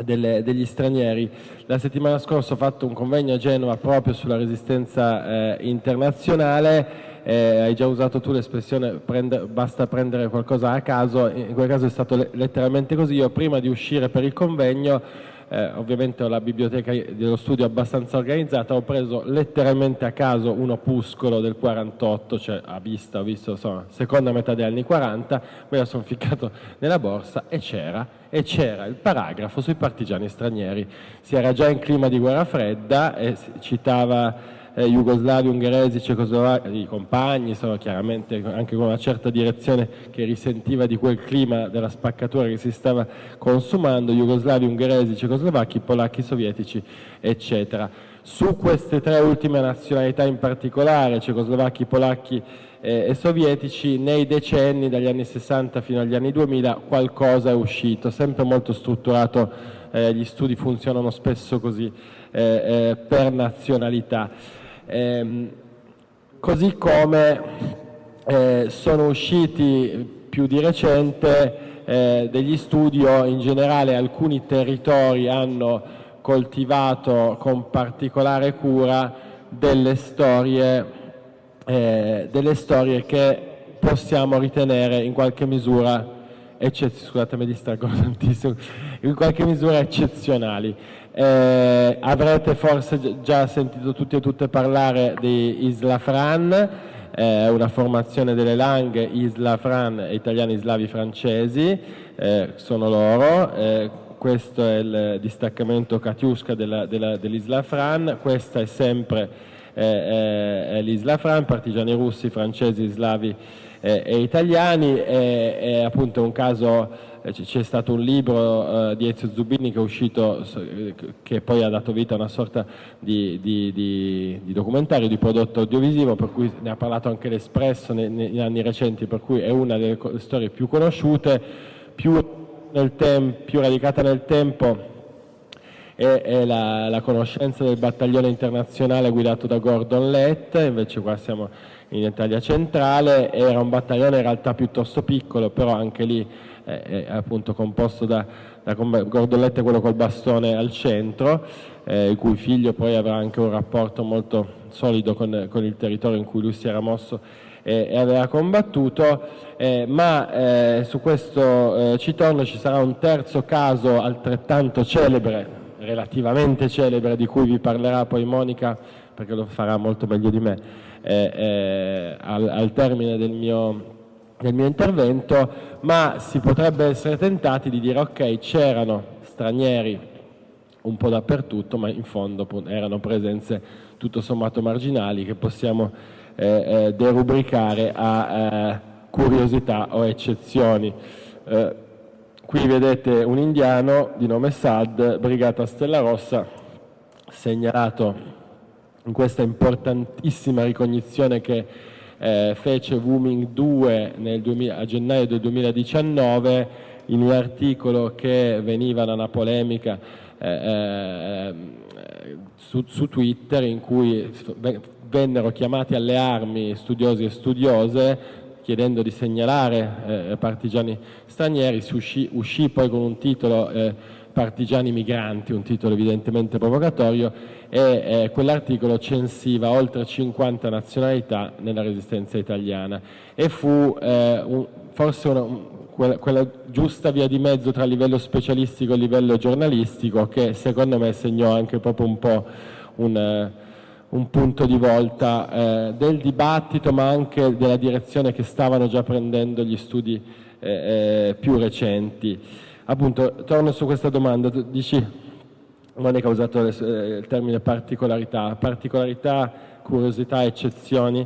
degli stranieri. La settimana scorsa ho fatto un convegno a Genova proprio sulla resistenza internazionale. Hai già usato tu l'espressione basta prendere qualcosa a caso, in quel caso è stato letteralmente così. Io prima di uscire per il convegno, ovviamente ho la biblioteca dello studio abbastanza organizzata, ho preso letteralmente a caso un opuscolo del 48, cioè a vista, ho visto insomma seconda metà degli anni 40, me lo sono ficcato nella borsa e c'era il paragrafo sui partigiani stranieri. Si era già in clima di guerra fredda e citava jugoslavi, ungheresi, cecoslovacchi, i compagni, insomma, chiaramente anche con una certa direzione che risentiva di quel clima della spaccatura che si stava consumando, jugoslavi, ungheresi, cecoslovacchi, polacchi, sovietici, eccetera. Su queste tre ultime nazionalità in particolare, cecoslovacchi, polacchi e sovietici, nei decenni dagli anni 60 fino agli anni 2000 qualcosa è uscito, sempre molto strutturato, gli studi funzionano spesso così, per nazionalità. Così come sono usciti più di recente degli studi, in generale alcuni territori hanno coltivato con particolare cura delle storie che possiamo ritenere in qualche misura scusatemi, distraggono tantissimo, in qualche misura eccezionali. Avrete forse già sentito tutti e tutte parlare di Isla Fran, una formazione delle Langhe, Isla Fran, italiani, slavi, francesi, sono loro. Questo è il distaccamento Katiuska dell'Isla Fran, questa è sempre l'Isla Fran, partigiani russi, francesi, slavi e italiani. È appunto un caso. C'è stato un libro di Ezio Zubini che è uscito, che poi ha dato vita a una sorta di documentario, di prodotto audiovisivo, per cui ne ha parlato anche l'Espresso negli anni recenti, per cui è una delle storie più conosciute, più radicata nel tempo e la conoscenza del battaglione internazionale guidato da Gordon Lett. Invece qua siamo in Italia centrale. Era un battaglione in realtà piuttosto piccolo, però anche lì è appunto composto da Gordon Lett, quello col bastone al centro, il cui figlio poi avrà anche un rapporto molto solido con il territorio in cui lui si era mosso e aveva combattuto, ma su questo Citorno ci sarà un terzo caso altrettanto celebre, relativamente celebre, di cui vi parlerà poi Monica, perché lo farà molto meglio di me al termine del mio intervento. Ma si potrebbe essere tentati di dire ok, c'erano stranieri un po' dappertutto, ma in fondo erano presenze tutto sommato marginali che possiamo derubricare a curiosità o eccezioni. Qui vedete un indiano di nome Sad, Brigata Stella Rossa, segnalato in questa importantissima ricognizione che fece Wuming 2 a gennaio del 2019, in un articolo che veniva da una polemica su Twitter, in cui vennero chiamati alle armi studiosi e studiose chiedendo di segnalare partigiani stranieri. Uscì poi con un titolo Partigiani migranti, un titolo evidentemente provocatorio, e quell'articolo censiva oltre 50 nazionalità nella resistenza italiana e fu forse quella giusta via di mezzo tra livello specialistico e livello giornalistico, che secondo me segnò anche proprio un po' un punto di volta del dibattito, ma anche della direzione che stavano già prendendo gli studi più recenti. Appunto, torno su questa domanda. Dici, Monica ha usato il termine particolarità, curiosità, eccezioni,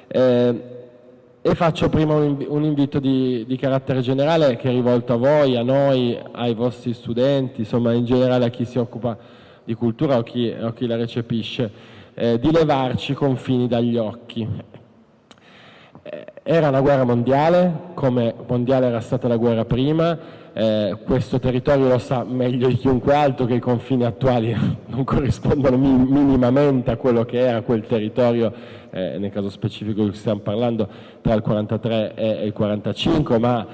e faccio prima un invito di carattere generale che è rivolto a voi, a noi, ai vostri studenti, insomma in generale a chi si occupa di cultura o chi la recepisce, di levarci i confini dagli occhi. Era una guerra mondiale, come mondiale era stata la guerra prima. Questo territorio lo sa meglio di chiunque altro che i confini attuali non corrispondono minimamente a quello che era quel territorio, nel caso specifico di cui stiamo parlando, tra il 43 e il 45, ma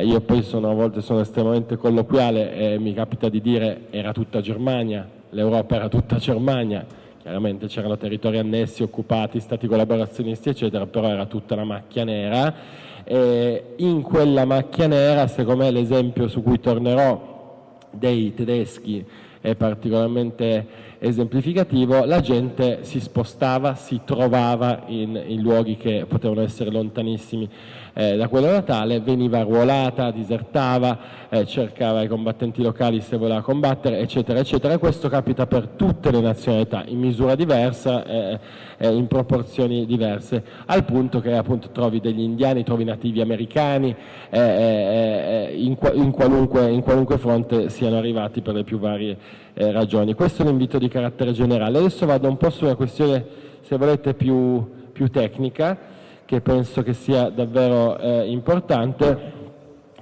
io poi a volte sono estremamente colloquiale e mi capita di dire era tutta Germania, l'Europa era tutta Germania. Chiaramente c'erano territori annessi, occupati, stati collaborazionisti, eccetera, però era tutta una macchia nera. E in quella macchia nera, secondo me l'esempio su cui tornerò dei tedeschi è particolarmente esemplificativo. La gente si spostava, si trovava in luoghi che potevano essere lontanissimi da quello natale, veniva arruolata, disertava, cercava i combattenti locali se voleva combattere, eccetera, eccetera. Questo capita per tutte le nazionalità, in misura diversa, in proporzioni diverse, al punto che appunto trovi degli indiani, trovi nativi americani, in qualunque fronte siano arrivati per le più varie ragioni. Questo è un invito di carattere generale. Adesso vado un po' su una questione, se volete, più tecnica, che penso che sia davvero importante,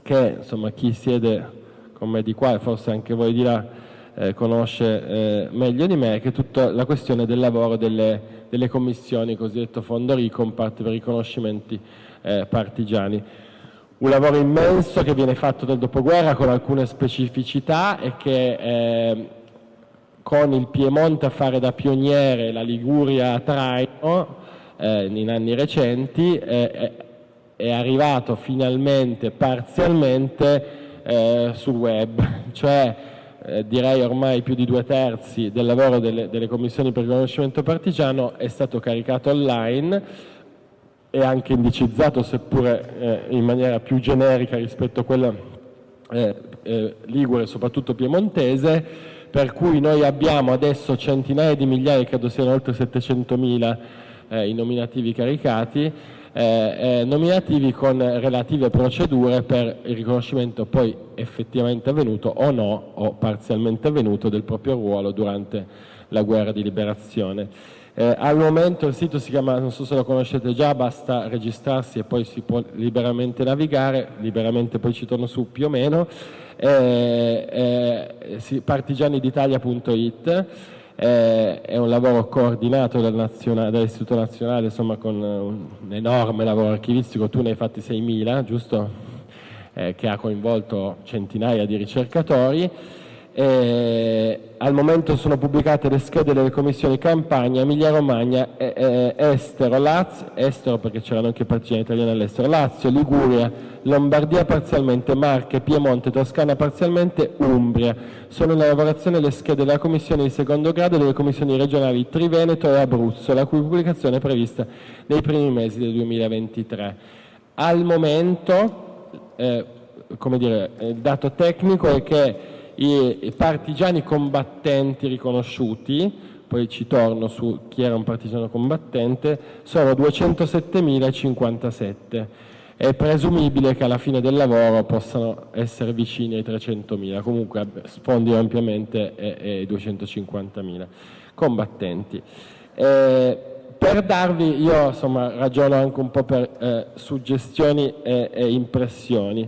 che insomma chi siede con me di qua e forse anche voi di là conosce meglio di me, che è tutta la questione del lavoro delle commissioni, cosiddetto fondo RICOMPAT, per riconoscimenti partigiani. Un lavoro immenso che viene fatto nel dopoguerra con alcune specificità e che con il Piemonte a fare da pioniere, la Liguria a traino in anni recenti, è arrivato finalmente parzialmente sul web, cioè direi ormai più di 2/3 del lavoro delle commissioni per il riconoscimento partigiano è stato caricato online e anche indicizzato, seppure in maniera più generica rispetto a quella ligure, soprattutto piemontese, per cui noi abbiamo adesso centinaia di migliaia, credo siano oltre 700.000 i nominativi caricati, nominativi con relative procedure per il riconoscimento poi effettivamente avvenuto o no, o parzialmente avvenuto, del proprio ruolo durante la guerra di liberazione. Al momento il sito si chiama, non so se lo conoscete già, basta registrarsi e poi si può liberamente navigare, liberamente poi ci torno su più o meno, partigianiditalia.it. È un lavoro coordinato dall'Istituto Nazionale, insomma, con un enorme lavoro archivistico. Tu ne hai fatti 6.000, giusto? Che ha coinvolto centinaia di ricercatori. Al momento sono pubblicate le schede delle commissioni Campania, Emilia-Romagna, Estero, Lazio, Estero perché c'erano anche partigiani italiani all'estero, Lazio, Liguria, Lombardia parzialmente, Marche, Piemonte, Toscana parzialmente, Umbria. Sono in lavorazione le schede della commissione di secondo grado e delle commissioni regionali Triveneto e Abruzzo, la cui pubblicazione è prevista nei primi mesi del 2023. Al momento, come dire, il dato tecnico è che i partigiani combattenti riconosciuti, poi ci torno su chi era un partigiano combattente, sono 207.057. È presumibile che alla fine del lavoro possano essere vicini ai 300.000, comunque sfondi ampiamente ai 250.000 combattenti. Per darvi, io insomma ragiono anche un po' per suggestioni e impressioni.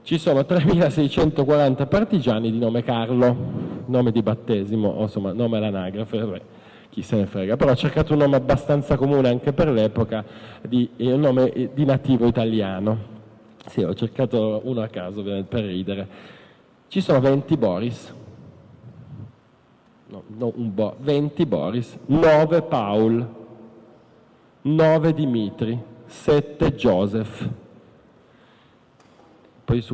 Ci sono 3.640 partigiani di nome Carlo, nome di battesimo, o insomma nome all'anagrafe, vabbè, chi se ne frega, però ho cercato un nome abbastanza comune anche per l'epoca, un nome di nativo italiano. Sì, ho cercato uno a caso per ridere. Ci sono 20 Boris, 20 Boris, 9 Paul, 9 Dimitri, 7 Joseph. Poi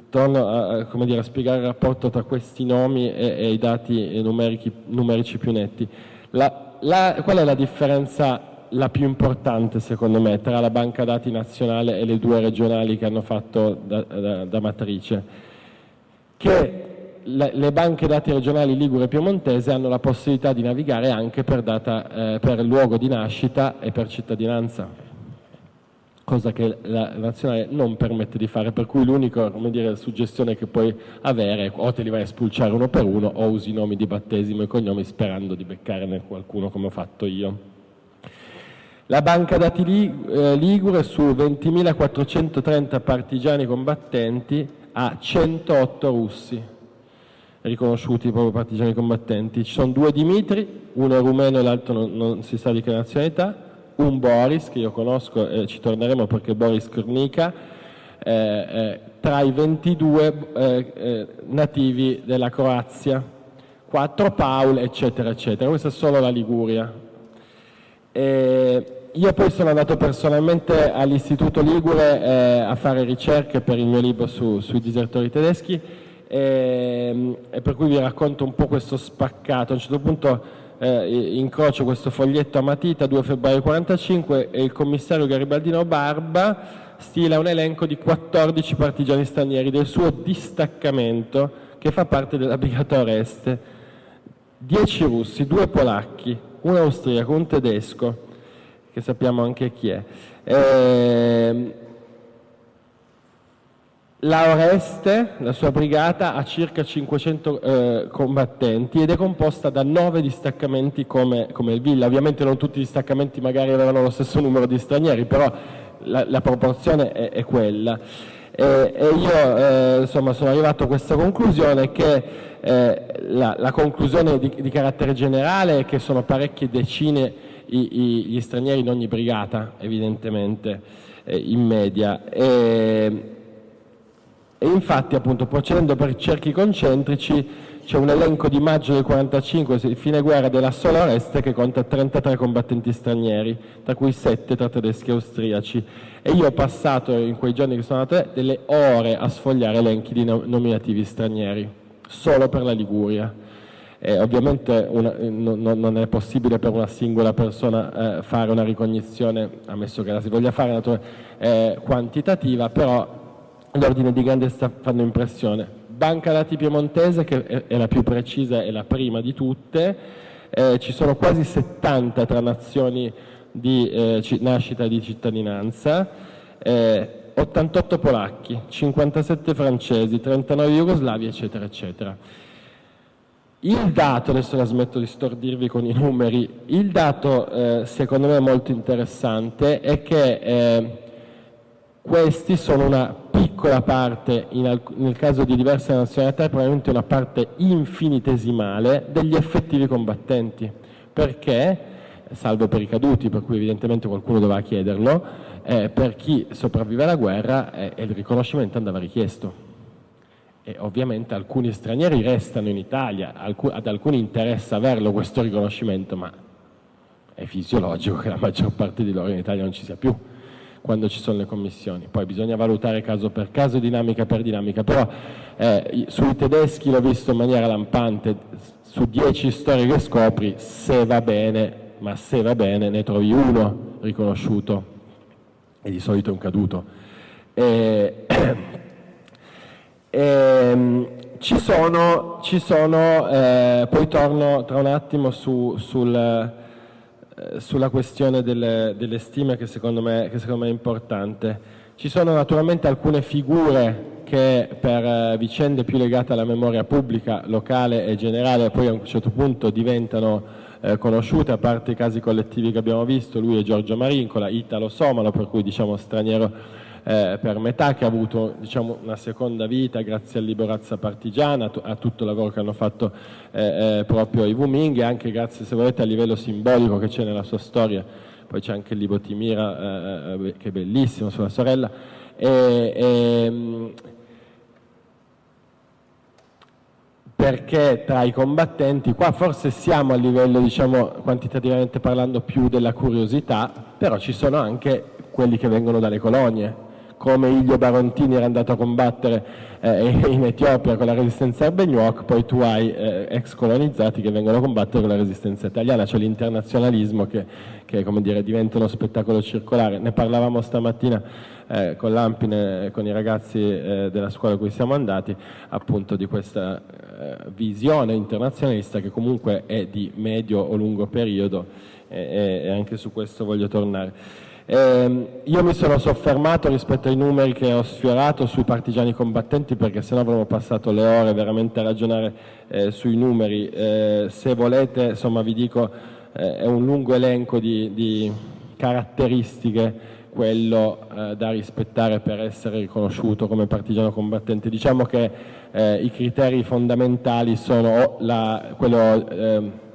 torno a spiegare il rapporto tra questi nomi e i dati numerici più netti. Qual è la differenza la più importante secondo me tra la banca dati nazionale e le due regionali che hanno fatto da matrice? Che le banche dati regionali Ligure e Piemontese hanno la possibilità di navigare anche per luogo di nascita e per cittadinanza, cosa che la nazionale non permette di fare, per cui l'unica suggestione che puoi avere è o te li vai a spulciare uno per uno o usi i nomi di battesimo e cognomi sperando di beccarne qualcuno come ho fatto io. La banca dati Ligure su 20.430 partigiani combattenti ha 108 russi riconosciuti proprio partigiani combattenti. Ci sono 2 Dimitri, uno è rumeno e l'altro non si sa di che nazionalità, un Boris che io conosco, ci torneremo perché Boris Krnika, tra i 22 nativi della Croazia, 4 Paul, eccetera, eccetera. Questa è solo la Liguria. Io poi sono andato personalmente all'Istituto Ligure a fare ricerche per il mio libro sui disertori tedeschi, e per cui vi racconto un po' questo spaccato. A un certo punto incrocio questo foglietto a matita, 2 febbraio 1945, e il commissario Garibaldino Barba stila un elenco di 14 partigiani stranieri del suo distaccamento che fa parte della Brigata Oreste, 10 russi, 2 polacchi, un austriaco, un tedesco, che sappiamo anche chi è. La Oreste, la sua brigata, ha circa 500 combattenti ed è composta da 9 distaccamenti come il Villa. Ovviamente non tutti i distaccamenti magari avevano lo stesso numero di stranieri, però la proporzione è quella. E io insomma sono arrivato a questa conclusione che la conclusione di carattere generale è che sono parecchie decine gli stranieri in ogni brigata, evidentemente, in media. E infatti, appunto, procedendo per cerchi concentrici, c'è un elenco di maggio del 45, fine guerra, della sola Oreste, che conta 33 combattenti stranieri, tra cui 7 tra tedeschi e austriaci. E io ho passato, in quei giorni che sono andato, delle ore a sfogliare elenchi di nominativi stranieri, solo per la Liguria. Ovviamente non è possibile per una singola persona fare una ricognizione, ammesso che la si voglia fare quantitativa, però l'ordine di grandezza fanno impressione. Banca dati piemontese, che è la più precisa e la prima di tutte, ci sono quasi 70 tra nazioni di nascita e di cittadinanza, 88 polacchi, 57 francesi, 39 jugoslavi, eccetera, eccetera. Il dato, adesso la smetto di stordirvi con i numeri, il dato secondo me molto interessante è che questi sono una piccola parte, nel caso di diverse nazionalità è probabilmente una parte infinitesimale degli effettivi combattenti, perché, salvo per i caduti, per cui evidentemente qualcuno doveva chiederlo, per chi sopravvive alla guerra il riconoscimento andava richiesto. E ovviamente alcuni stranieri restano in Italia, ad alcuni interessa averlo questo riconoscimento, ma è fisiologico che la maggior parte di loro in Italia non ci sia più quando ci sono le commissioni. Poi bisogna valutare caso per caso, dinamica per dinamica, però sui tedeschi l'ho visto in maniera lampante, su 10 storie che scopri, se va bene, ma se va bene ne trovi uno riconosciuto, e di solito è un caduto. Ci sono poi torno tra un attimo sulla questione delle stime che secondo me è importante. Ci sono naturalmente alcune figure che per vicende più legate alla memoria pubblica, locale e generale, poi a un certo punto diventano conosciute, a parte i casi collettivi che abbiamo visto. Lui è Giorgio Marincola, italo-somalo, per cui diciamo straniero per metà, che ha avuto diciamo una seconda vita grazie al libro Razza Partigiana, a tutto il lavoro che hanno fatto proprio i Wuming, e anche grazie, se volete, a livello simbolico che c'è nella sua storia. Poi c'è anche il libro Timira che è bellissimo, sulla sorella, perché tra i combattenti qua forse siamo a livello, diciamo, quantitativamente parlando, più della curiosità, però ci sono anche quelli che vengono dalle colonie, come Ilio Barontini era andato a combattere in Etiopia con la resistenza Arbenuoc, poi tu hai ex colonizzati che vengono a combattere con la resistenza italiana, cioè l'internazionalismo che come dire, diventa uno spettacolo circolare. Ne parlavamo stamattina con l'Ampine, con i ragazzi della scuola a cui siamo andati, appunto di questa visione internazionalista che comunque è di medio o lungo periodo, e anche su questo voglio tornare. Io mi sono soffermato rispetto ai numeri che ho sfiorato sui partigiani combattenti, perché sennò avremmo passato le ore veramente a ragionare sui numeri. Se volete, insomma, vi dico, è un lungo elenco di caratteristiche quello da rispettare per essere riconosciuto come partigiano combattente. Diciamo che i criteri fondamentali sono quello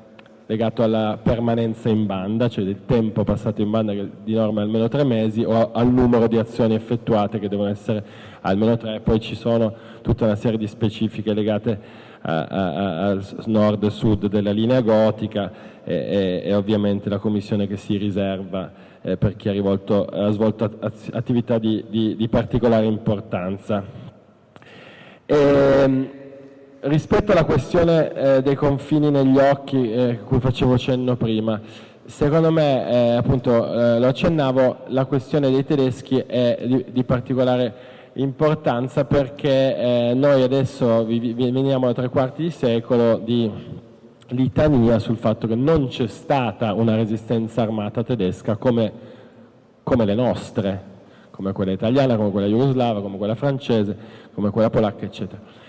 legato alla permanenza in banda, cioè del tempo passato in banda, che di norma è almeno 3 mesi, o al numero di azioni effettuate, che devono essere almeno 3. Poi ci sono tutta una serie di specifiche legate al nord-sud della linea gotica, e ovviamente la commissione che si riserva per chi ha svolto attività di particolare importanza. Rispetto alla questione dei confini negli occhi, a cui facevo cenno prima, secondo me, appunto, lo accennavo, la questione dei tedeschi è di particolare importanza, perché noi adesso veniamo da 3/4 di secolo di litania sul fatto che non c'è stata una resistenza armata tedesca come le nostre, come quella italiana, come quella jugoslava, come quella francese, come quella polacca, eccetera.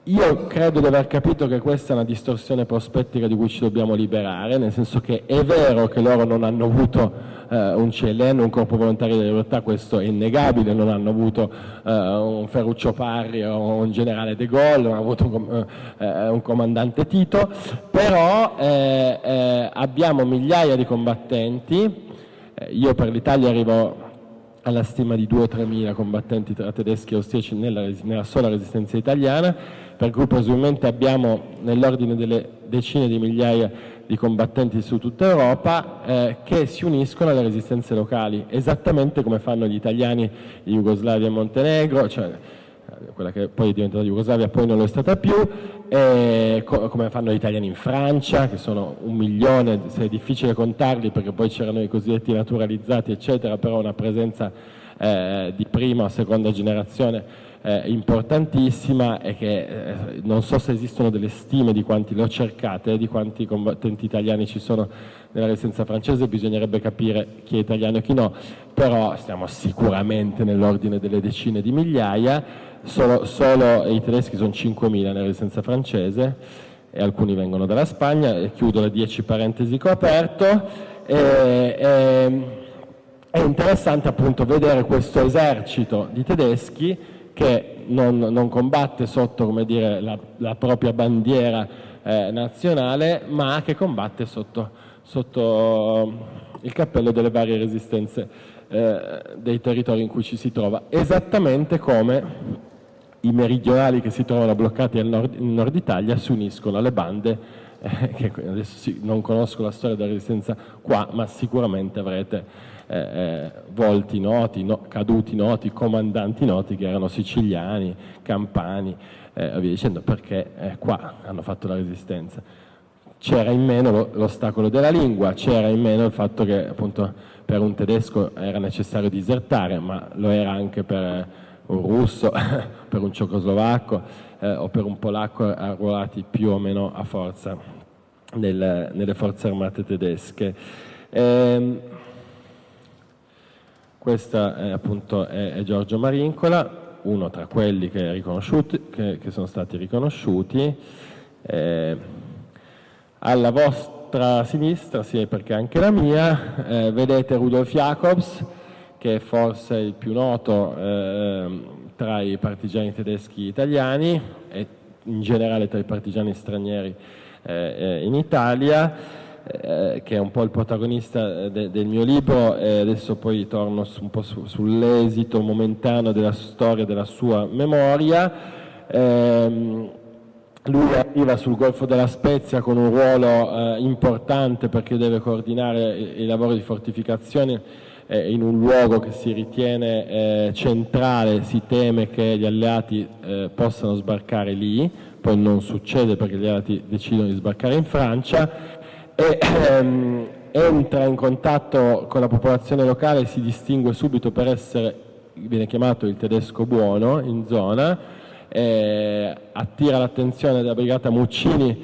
Io credo di aver capito che questa è una distorsione prospettica di cui ci dobbiamo liberare, nel senso che è vero che loro non hanno avuto un CLN, un Corpo Volontario della Libertà, questo è innegabile, non hanno avuto un Ferruccio Parri o un generale De Gaulle, non hanno avuto un comandante Tito, però abbiamo migliaia di combattenti. Io per l'Italia arrivo alla stima di 2 o 3 mila combattenti tra tedeschi e austriaci nella sola resistenza italiana, per cui presumibilmente abbiamo nell'ordine delle decine di migliaia di combattenti su tutta Europa che si uniscono alle resistenze locali, esattamente come fanno gli italiani in Jugoslavia e Montenegro, cioè quella che poi è diventata Jugoslavia, poi non lo è stata più, come fanno gli italiani in Francia, che sono 1 milione, se è difficile contarli perché poi c'erano i cosiddetti naturalizzati, eccetera, però una presenza di prima o seconda generazione importantissima, e che non so se esistono delle stime di quanti, le ho cercate, di quanti combattenti italiani ci sono nella resistenza francese, bisognerebbe capire chi è italiano e chi no, però stiamo sicuramente nell'ordine delle decine di migliaia. Solo i tedeschi sono 5.000 nella resistenza francese, e alcuni vengono dalla Spagna. E chiudo le 10 parentesi che ho aperto. È interessante appunto vedere questo esercito di tedeschi che non combatte sotto, come dire, la propria bandiera nazionale, ma che combatte sotto il cappello delle varie resistenze dei territori in cui ci si trova, esattamente come i meridionali che si trovano bloccati in Nord Italia si uniscono alle bande che adesso non conosco la storia della resistenza qua, ma sicuramente avrete volti noti, caduti noti, comandanti noti che erano siciliani, campani, via dicendo, perché qua hanno fatto la resistenza. C'era in meno l'ostacolo della lingua, c'era in meno il fatto che appunto per un tedesco era necessario disertare, ma lo era anche per un russo, per un cecoslovacco o per un polacco arruolati più o meno a forza nelle forze armate tedesche. Questa appunto è Giorgio Marincola, uno tra quelli che sono stati riconosciuti. Alla vostra sinistra, sì, perché anche la mia, vedete Rudolf Jacobs, che è forse il più noto tra i partigiani tedeschi italiani e in generale tra i partigiani stranieri in Italia, che è un po' il protagonista del mio libro. Adesso poi torno un po' sull'esito momentaneo della storia della sua memoria. Lui arriva sul Golfo della Spezia con un ruolo importante, perché deve coordinare i lavori di fortificazione in un luogo che si ritiene centrale. Si teme che gli alleati possano sbarcare lì, poi non succede perché gli alleati decidono di sbarcare in Francia, e entra in contatto con la popolazione locale. Si distingue subito per viene chiamato il tedesco buono in zona, attira l'attenzione della brigata Muccini,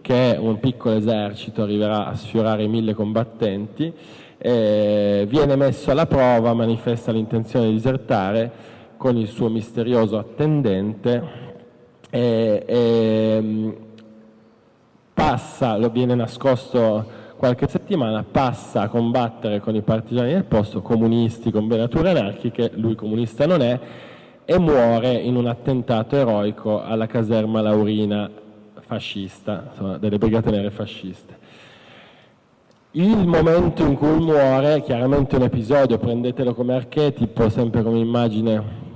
che è un piccolo esercito, arriverà a sfiorare i 1.000 combattenti, viene messo alla prova, manifesta l'intenzione di disertare con il suo misterioso attendente, lo viene nascosto qualche settimana, passa a combattere con i partigiani del posto, comunisti con venature anarchiche, lui comunista non è, e muore in un attentato eroico alla caserma Laurina fascista, insomma, delle brigate nere fasciste. Il momento in cui muore, chiaramente un episodio, prendetelo come archetipo, sempre come immagine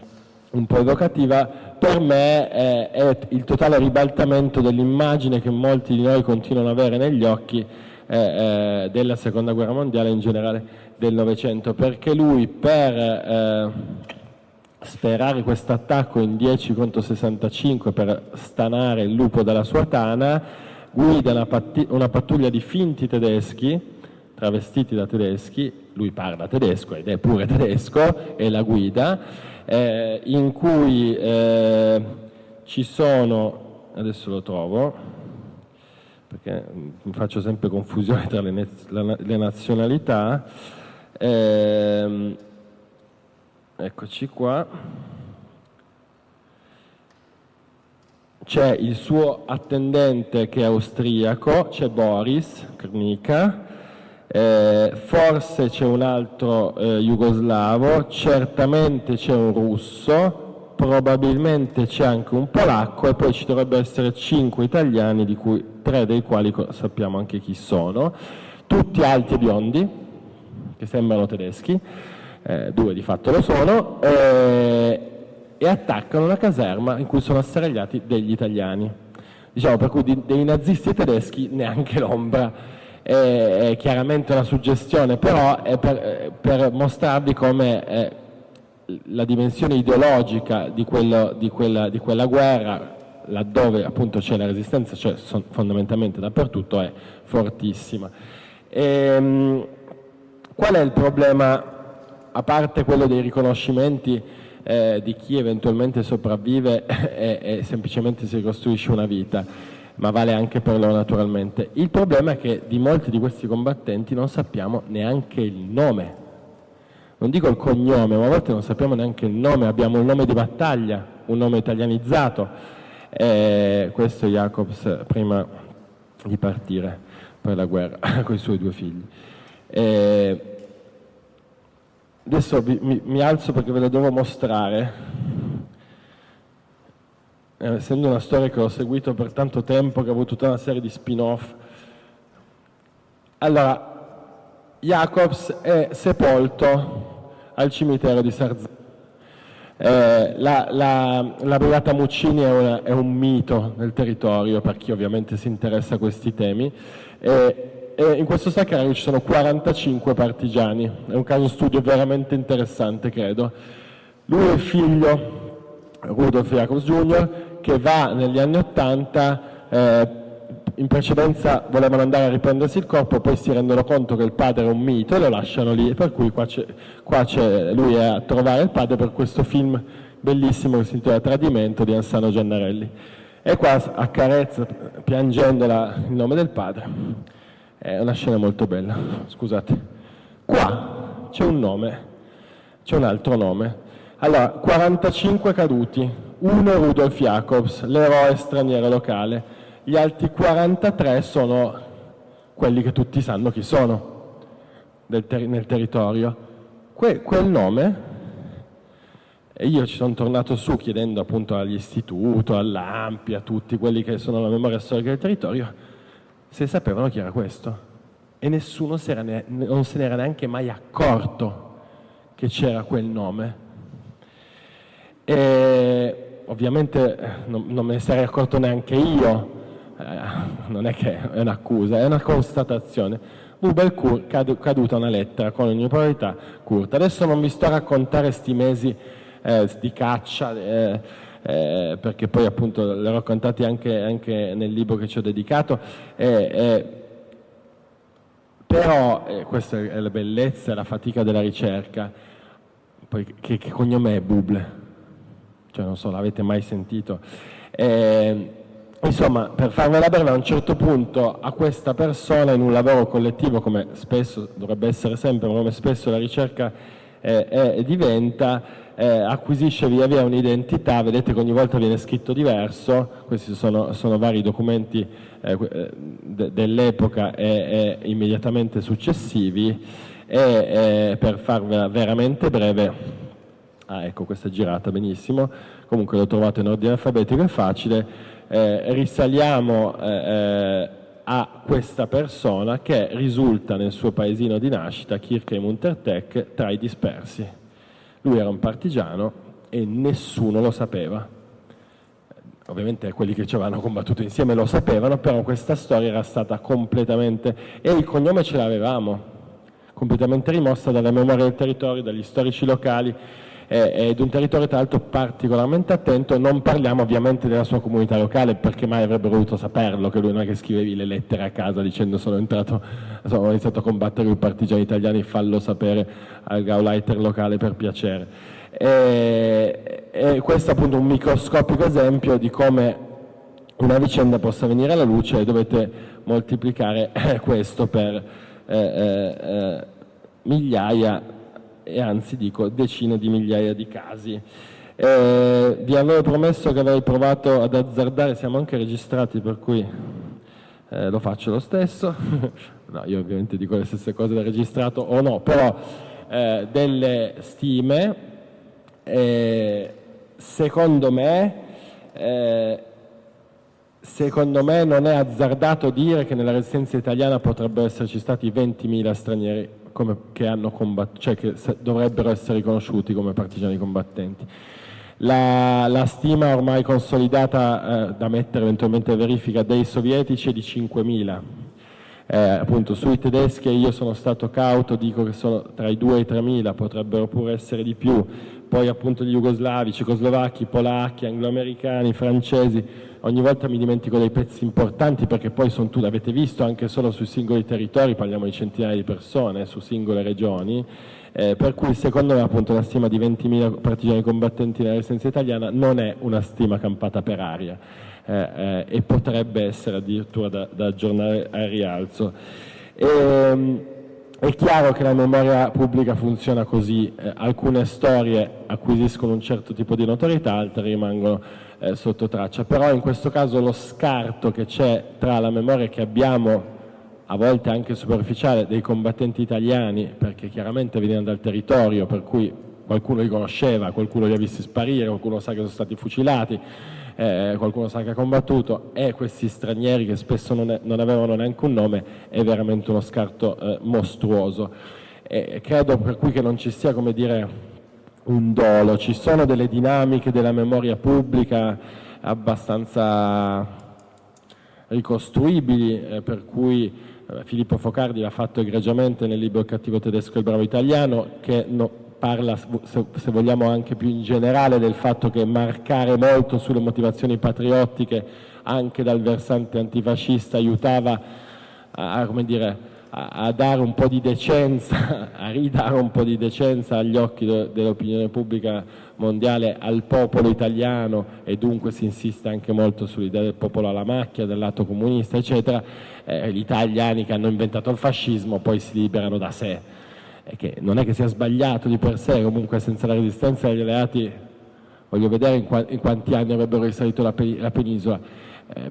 un po' evocativa, per me è il totale ribaltamento dell'immagine che molti di noi continuano ad avere negli occhi della Seconda Guerra Mondiale, in generale del Novecento, perché lui, per sferrare questo attacco in 10 contro 65, per stanare il lupo dalla sua tana, guida una pattuglia di finti tedeschi, travestiti da tedeschi. Lui parla tedesco ed è pure tedesco, e la guida, in cui ci sono, adesso lo trovo perché mi faccio sempre confusione tra le nazionalità, eccoci qua. C'è il suo attendente che è austriaco, c'è Boris Krnika, forse c'è un altro jugoslavo, certamente c'è un russo, probabilmente c'è anche un polacco, e poi ci dovrebbero essere 5 italiani, di cui 3 dei quali sappiamo anche chi sono, tutti alti e biondi, che sembrano tedeschi, 2 di fatto lo sono, e attaccano una caserma in cui sono asserragliati degli italiani. Diciamo, per cui dei nazisti tedeschi neanche l'ombra. È chiaramente una suggestione, però è per mostrarvi come la dimensione ideologica di quella guerra, laddove appunto c'è la resistenza, cioè fondamentalmente dappertutto, è fortissima. Qual è il problema a parte quello dei riconoscimenti di chi eventualmente sopravvive e semplicemente si ricostruisce una vita, ma vale anche per loro naturalmente. Il problema è che di molti di questi combattenti non sappiamo neanche il nome, non dico il cognome, ma a volte non sappiamo neanche il nome, abbiamo un nome di battaglia, un nome italianizzato. Questo è Jacobs prima di partire per la guerra con i suoi 2 figli. Adesso mi alzo perché ve lo devo mostrare, essendo una storia che ho seguito per tanto tempo, che ha avuto tutta una serie di spin-off. Allora, Jacobs è sepolto al cimitero di Sarzana. La brigata Muccini è un mito nel territorio per chi ovviamente si interessa a questi temi, e in questo sacrario ci sono 45 partigiani, è un caso studio veramente interessante, credo. Lui è il figlio Rudolf Jacobs Jr. che va negli anni 80, in precedenza volevano andare a riprendersi il corpo, poi si rendono conto che il padre è un mito e lo lasciano lì, per cui qua c'è lui è a trovare il padre per questo film bellissimo che si intitola Tradimento di Ansano Giannarelli, e qua accarezza piangendo il nome del padre. È una scena molto bella, scusate. Qua c'è un nome, c'è un altro nome. Allora, 45 caduti, uno Rudolf Jacobs, l'eroe straniero locale. Gli altri 43 sono quelli che tutti sanno chi sono nel territorio. Quel nome, e io ci sono tornato su chiedendo appunto all'istituto, all'AMPI, a tutti quelli che sono la memoria storica del territorio, se sapevano chi era questo. E nessuno non se n'era neanche mai accorto che c'era quel nome. E ovviamente non me ne sarei accorto neanche io. Non è che è un'accusa, è una constatazione. Bubel caduta una lettera con ogni probabilità Kurt. Adesso non vi sto a raccontare sti mesi di caccia, perché poi appunto li ho raccontati anche nel libro che ci ho dedicato, però questa è la bellezza e la fatica della ricerca. Poi che cognome è Buble? Cioè non so, l'avete mai sentito? Insomma, per farvela breve, a un certo punto a questa persona, in un lavoro collettivo, come spesso dovrebbe essere sempre, come spesso la ricerca diventa, acquisisce via via un'identità. Vedete che ogni volta viene scritto diverso, questi sono vari documenti dell'epoca e immediatamente successivi, e per farvela veramente breve, ecco, questa è girata benissimo, comunque l'ho trovato in ordine alfabetico e facile. Risaliamo a questa persona che risulta nel suo paesino di nascita, Kirchheim Untertech, tra i dispersi. Lui era un partigiano e nessuno lo sapeva. Ovviamente quelli che ci avevano combattuto insieme lo sapevano, però questa storia era stata completamente, e il cognome ce l'avevamo, completamente rimossa dalla memoria del territorio, dagli storici locali, ed un territorio tra l'altro particolarmente attento. Non parliamo ovviamente della sua comunità locale, perché mai avrebbero voluto saperlo, che lui non è che scrivevi le lettere a casa dicendo ho iniziato a combattere i partigiani italiani, fallo sapere al Gauleiter locale per piacere. E questo è appunto un microscopico esempio di come una vicenda possa venire alla luce, e dovete moltiplicare questo per migliaia, e anzi dico decine di migliaia di casi. Vi avevo promesso che avrei provato ad azzardare, siamo anche registrati per cui lo faccio lo stesso. No, io ovviamente dico le stesse cose da registrato o no, però delle stime. Secondo me non è azzardato dire che nella resistenza italiana potrebbero esserci stati 20.000 stranieri che hanno combattuto, cioè che dovrebbero essere riconosciuti come partigiani combattenti. La stima ormai consolidata da mettere eventualmente a verifica dei sovietici è di 5.000. Appunto sui tedeschi io sono stato cauto, dico che sono tra i 2 e i 3.000, potrebbero pure essere di più. Poi appunto gli jugoslavi, cecoslovacchi, polacchi, angloamericani, francesi, ogni volta mi dimentico dei pezzi importanti perché poi sono tutti, avete visto anche solo sui singoli territori, parliamo di centinaia di persone su singole regioni, per cui secondo me appunto la stima di 20.000 partigiani combattenti nella resistenza italiana non è una stima campata per aria. E potrebbe essere addirittura da aggiornare al rialzo. È chiaro che la memoria pubblica funziona così, alcune storie acquisiscono un certo tipo di notorietà, altre rimangono sotto traccia, però in questo caso lo scarto che c'è tra la memoria che abbiamo, a volte anche superficiale, dei combattenti italiani, perché chiaramente venivano dal territorio, per cui qualcuno li conosceva, qualcuno li ha visti sparire, qualcuno sa che sono stati fucilati, qualcuno sa che ha combattuto, e questi stranieri che spesso non avevano neanche un nome, è veramente uno scarto mostruoso. Credo per cui che non ci sia, come dire, un dolo, ci sono delle dinamiche della memoria pubblica abbastanza ricostruibili, per cui Filippo Focardi l'ha fatto egregiamente nel libro Il cattivo tedesco e il bravo italiano, che parla, se vogliamo, anche più in generale del fatto che marcare molto sulle motivazioni patriottiche anche dal versante antifascista aiutava a dare un po' di decenza, a ridare un po' di decenza agli occhi dell'opinione pubblica mondiale al popolo italiano, e dunque si insiste anche molto sull'idea del popolo alla macchia, del lato comunista, eccetera. Gli italiani che hanno inventato il fascismo poi si liberano da sé. Che non è che sia sbagliato di per sé, comunque senza la resistenza degli alleati voglio vedere in quanti anni avrebbero risalito la penisola,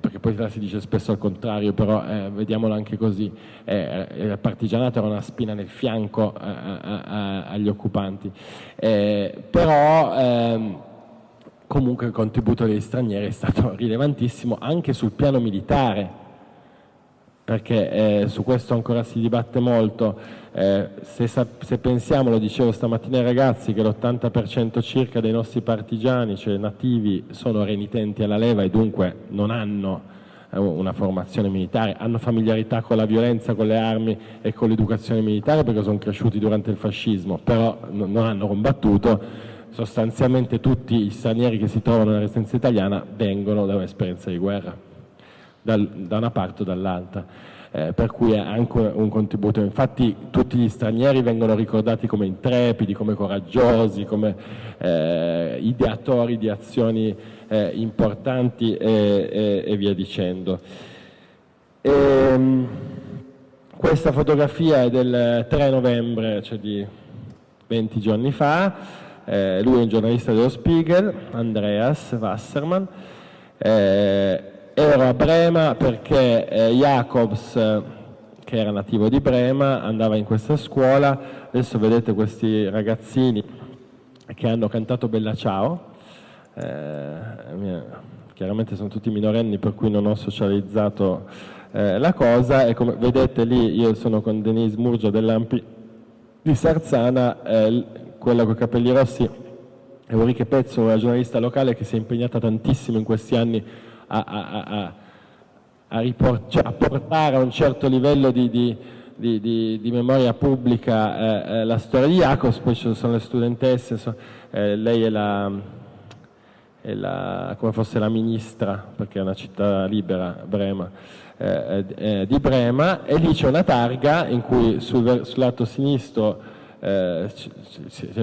perché poi si dice spesso al contrario, però vediamolo anche così. Il partigianato era una spina nel fianco agli occupanti, però comunque il contributo degli stranieri è stato rilevantissimo anche sul piano militare, perché su questo ancora si dibatte molto. Se pensiamo, lo dicevo stamattina ai ragazzi, che l'80% circa dei nostri partigiani, cioè nativi, sono renitenti alla leva e dunque non hanno una formazione militare, hanno familiarità con la violenza, con le armi e con l'educazione militare perché sono cresciuti durante il fascismo, però non hanno combattuto. Sostanzialmente tutti gli stranieri che si trovano nella resistenza italiana vengono da un'esperienza di guerra, da una parte o dall'altra. Per cui è anche un contributo. Infatti tutti gli stranieri vengono ricordati come intrepidi, come coraggiosi, come ideatori di azioni importanti e via dicendo. Questa fotografia è del 3 novembre, cioè di 20 giorni fa. Lui è un giornalista dello Spiegel, Andreas Wassermann. Ero a Brema perché Jacobs, che era nativo di Brema, andava in questa scuola. Adesso vedete questi ragazzini che hanno cantato Bella Ciao. Chiaramente sono tutti minorenni, per cui non ho socializzato la cosa, e come vedete lì io sono con Denise Murgia dell'Ampi di Sarzana, quella con i capelli rossi è Ulrike Pezzo, una giornalista locale che si è impegnata tantissimo in questi anni a portare a un certo livello di memoria pubblica la storia di Jacobs. Poi ci sono le studentesse, lei è come fosse la ministra, perché è una città libera, Brema, di Brema, e lì c'è una targa in cui sul lato sinistro c'è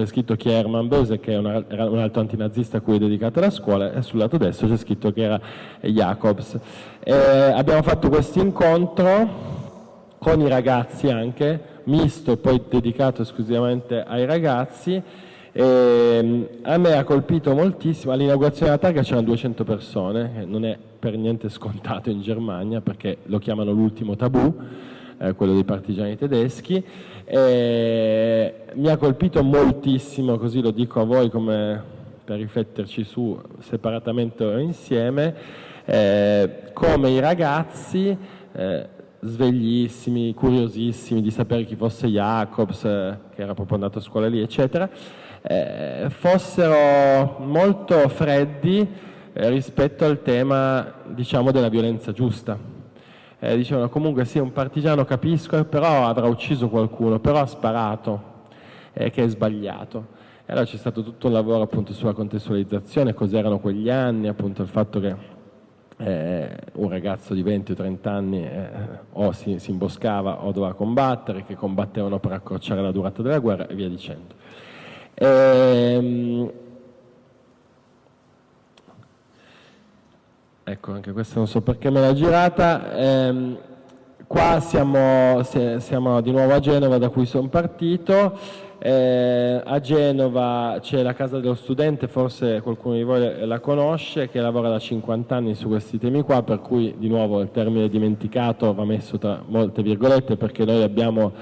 scritto chi è Hermann Böse, che era un altro antinazista a cui è dedicata la scuola, e sul lato destro c'è scritto che era Jacobs. Abbiamo fatto questo incontro con i ragazzi anche, misto e poi dedicato esclusivamente ai ragazzi. A me ha colpito moltissimo, all'inaugurazione della targa c'erano 200 persone, che non è per niente scontato in Germania, perché lo chiamano l'ultimo tabù, quello dei partigiani tedeschi. Mi ha colpito moltissimo, così lo dico a voi come per rifletterci su separatamente o insieme, come i ragazzi sveglissimi, curiosissimi di sapere chi fosse Jacobs, che era proprio andato a scuola lì, eccetera, fossero molto freddi rispetto al tema, diciamo, della violenza giusta. dicevano comunque sì, un partigiano capisco, però avrà ucciso qualcuno, però ha sparato, che è sbagliato. E allora c'è stato tutto un lavoro appunto sulla contestualizzazione, cos'erano quegli anni, appunto il fatto che un ragazzo di 20 o 30 anni o si imboscava o doveva combattere, che combattevano per accorciare la durata della guerra e via dicendo. Ecco, anche questa non so perché me l'ha girata. Qua siamo di nuovo a Genova, da cui sono partito. A Genova c'è la Casa dello Studente, forse qualcuno di voi la conosce, che lavora da 50 anni su questi temi qua, per cui di nuovo il termine dimenticato va messo tra molte virgolette, perché noi abbiamo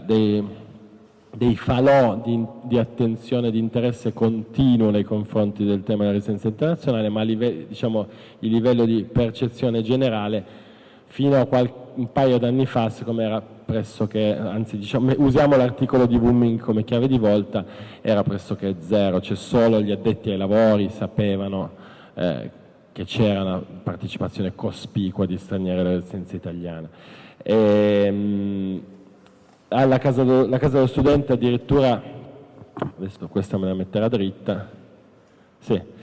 dei falò di attenzione, di interesse continuo nei confronti del tema della resistenza internazionale, ma diciamo, il livello di percezione generale fino a un paio d'anni fa, siccome era pressoché, anzi diciamo, usiamo l'articolo di Wumming come chiave di volta, era pressoché zero, cioè solo gli addetti ai lavori sapevano che c'era una partecipazione cospicua di stranieri alla resistenza italiana. La casa dello Studente addirittura, adesso questa me la metterà dritta, sì,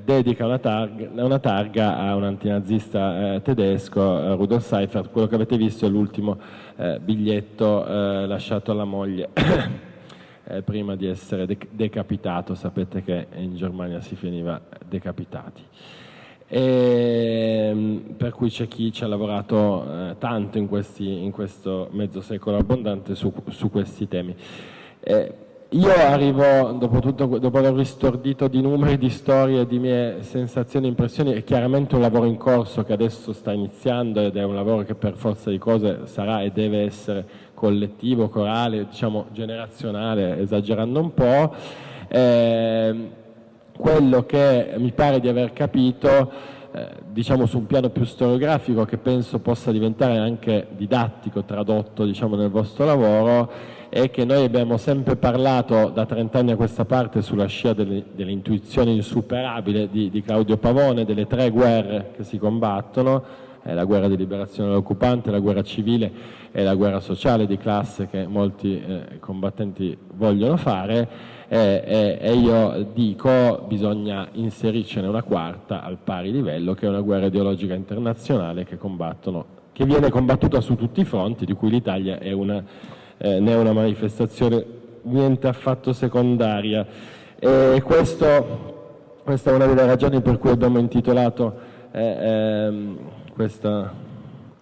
dedica una targa a un antinazista tedesco, Rudolf Seifert. Quello che avete visto è l'ultimo biglietto lasciato alla moglie prima di essere decapitato. Sapete che in Germania si finiva decapitati. Per cui c'è chi ci ha lavorato tanto in questo mezzo secolo abbondante su questi temi. Io arrivo, dopo aver ristordito di numeri, di storie, di mie sensazioni e impressioni, è chiaramente un lavoro in corso che adesso sta iniziando, ed è un lavoro che per forza di cose sarà e deve essere collettivo, corale, diciamo generazionale, esagerando un po'. Quello che mi pare di aver capito, diciamo su un piano più storiografico, che penso possa diventare anche didattico, tradotto diciamo nel vostro lavoro, è che noi abbiamo sempre parlato da 30 anni a questa parte, sulla scia delle intuizioni insuperabili di Claudio Pavone, delle 3 guerre che si combattono, la guerra di liberazione dell'occupante, la guerra civile e la guerra sociale di classe, che molti combattenti vogliono fare, e io dico bisogna inserircene una quarta al pari livello, che è una guerra ideologica internazionale che viene combattuta su tutti i fronti, di cui l'Italia è ne è una manifestazione niente affatto secondaria. E questa è una delle ragioni per cui abbiamo intitolato questa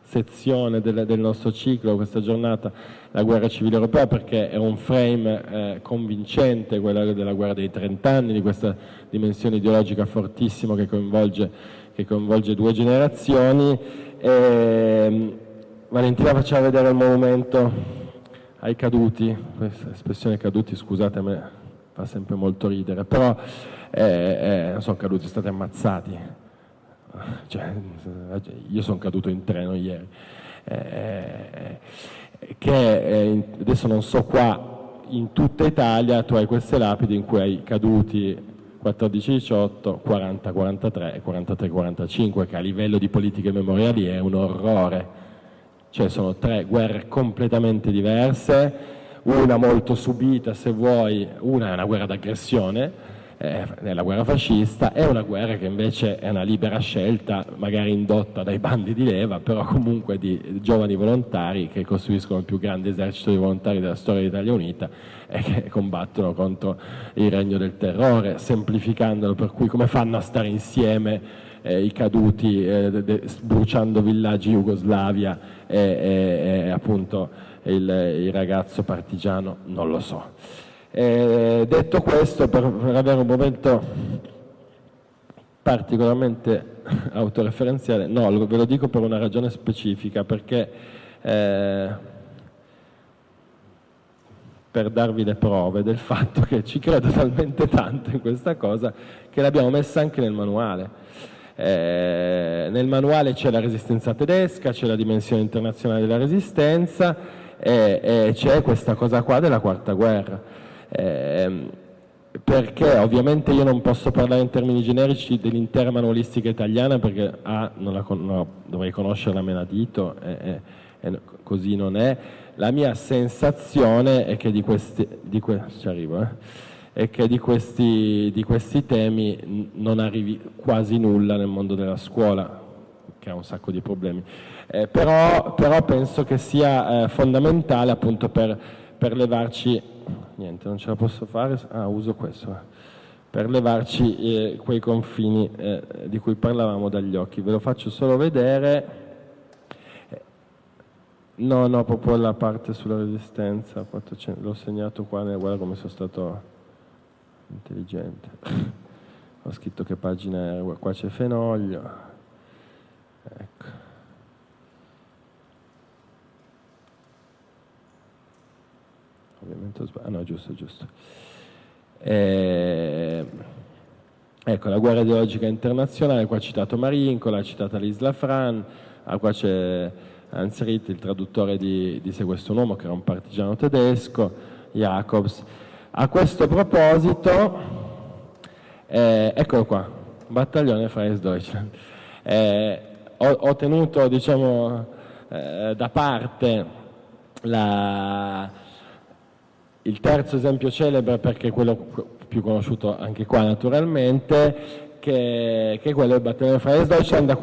sezione del nostro ciclo, questa giornata, la guerra civile europea, perché è un frame convincente, quella della guerra dei 30 anni, di questa dimensione ideologica fortissima che coinvolge 2 generazioni. Valentina, facciamo vedere il monumento ai caduti. Questa espressione caduti, scusate, a me fa sempre molto ridere, però non sono caduti, state ammazzati. Cioè, io sono caduto in treno ieri, adesso non so, qua in tutta Italia tu hai queste lapidi in cui hai caduti 14-18, 40-43 e 43-45, che a livello di politiche memoriali è un orrore. Cioè sono 3 guerre completamente diverse, una molto subita se vuoi, una è una guerra d'aggressione, è la guerra fascista, è una guerra che invece è una libera scelta, magari indotta dai bandi di leva, però comunque di giovani volontari che costruiscono il più grande esercito di volontari della storia dell'Italia Unita e che combattono contro il regno del terrore, semplificandolo, per cui come fanno a stare insieme i caduti bruciando villaggi Jugoslavia e appunto il ragazzo partigiano, non lo so. Detto questo, per avere un momento particolarmente autoreferenziale, no, ve lo dico per una ragione specifica, perché per darvi le prove del fatto che ci credo talmente tanto in questa cosa che l'abbiamo messa anche nel manuale. Nel manuale c'è la resistenza tedesca, c'è la dimensione internazionale della resistenza e c'è questa cosa qua della quarta guerra. perché ovviamente io non posso parlare in termini generici dell'intera manualistica italiana, perché dovrei conoscerla a menadito e così non è. La mia sensazione è che è che di questi temi non arrivi quasi nulla nel mondo della scuola, che ha un sacco di problemi. Però penso che sia fondamentale appunto per levarci, niente, non ce la posso fare, uso questo, per levarci quei confini di cui parlavamo dagli occhi. Ve lo faccio solo vedere. No, proprio la parte sulla resistenza, l'ho segnato qua, guarda come sono stato intelligente. Ho scritto che pagina era, qua c'è Fenoglio, ecco. Ovviamente ho sbagliato, no, giusto. Ecco, la guerra ideologica internazionale, qua ha citato Marincola, ha citato l'Isla Fran, qua c'è Hans Ritt, il traduttore di Se questo un uomo, che era un partigiano tedesco, Jacobs. A questo proposito, eccolo qua, Battaglione Freies Deutschland. Ho tenuto, diciamo, da parte il terzo esempio celebre, perché è quello più conosciuto anche qua naturalmente, che è quello del Battaglione Freies Deutschland,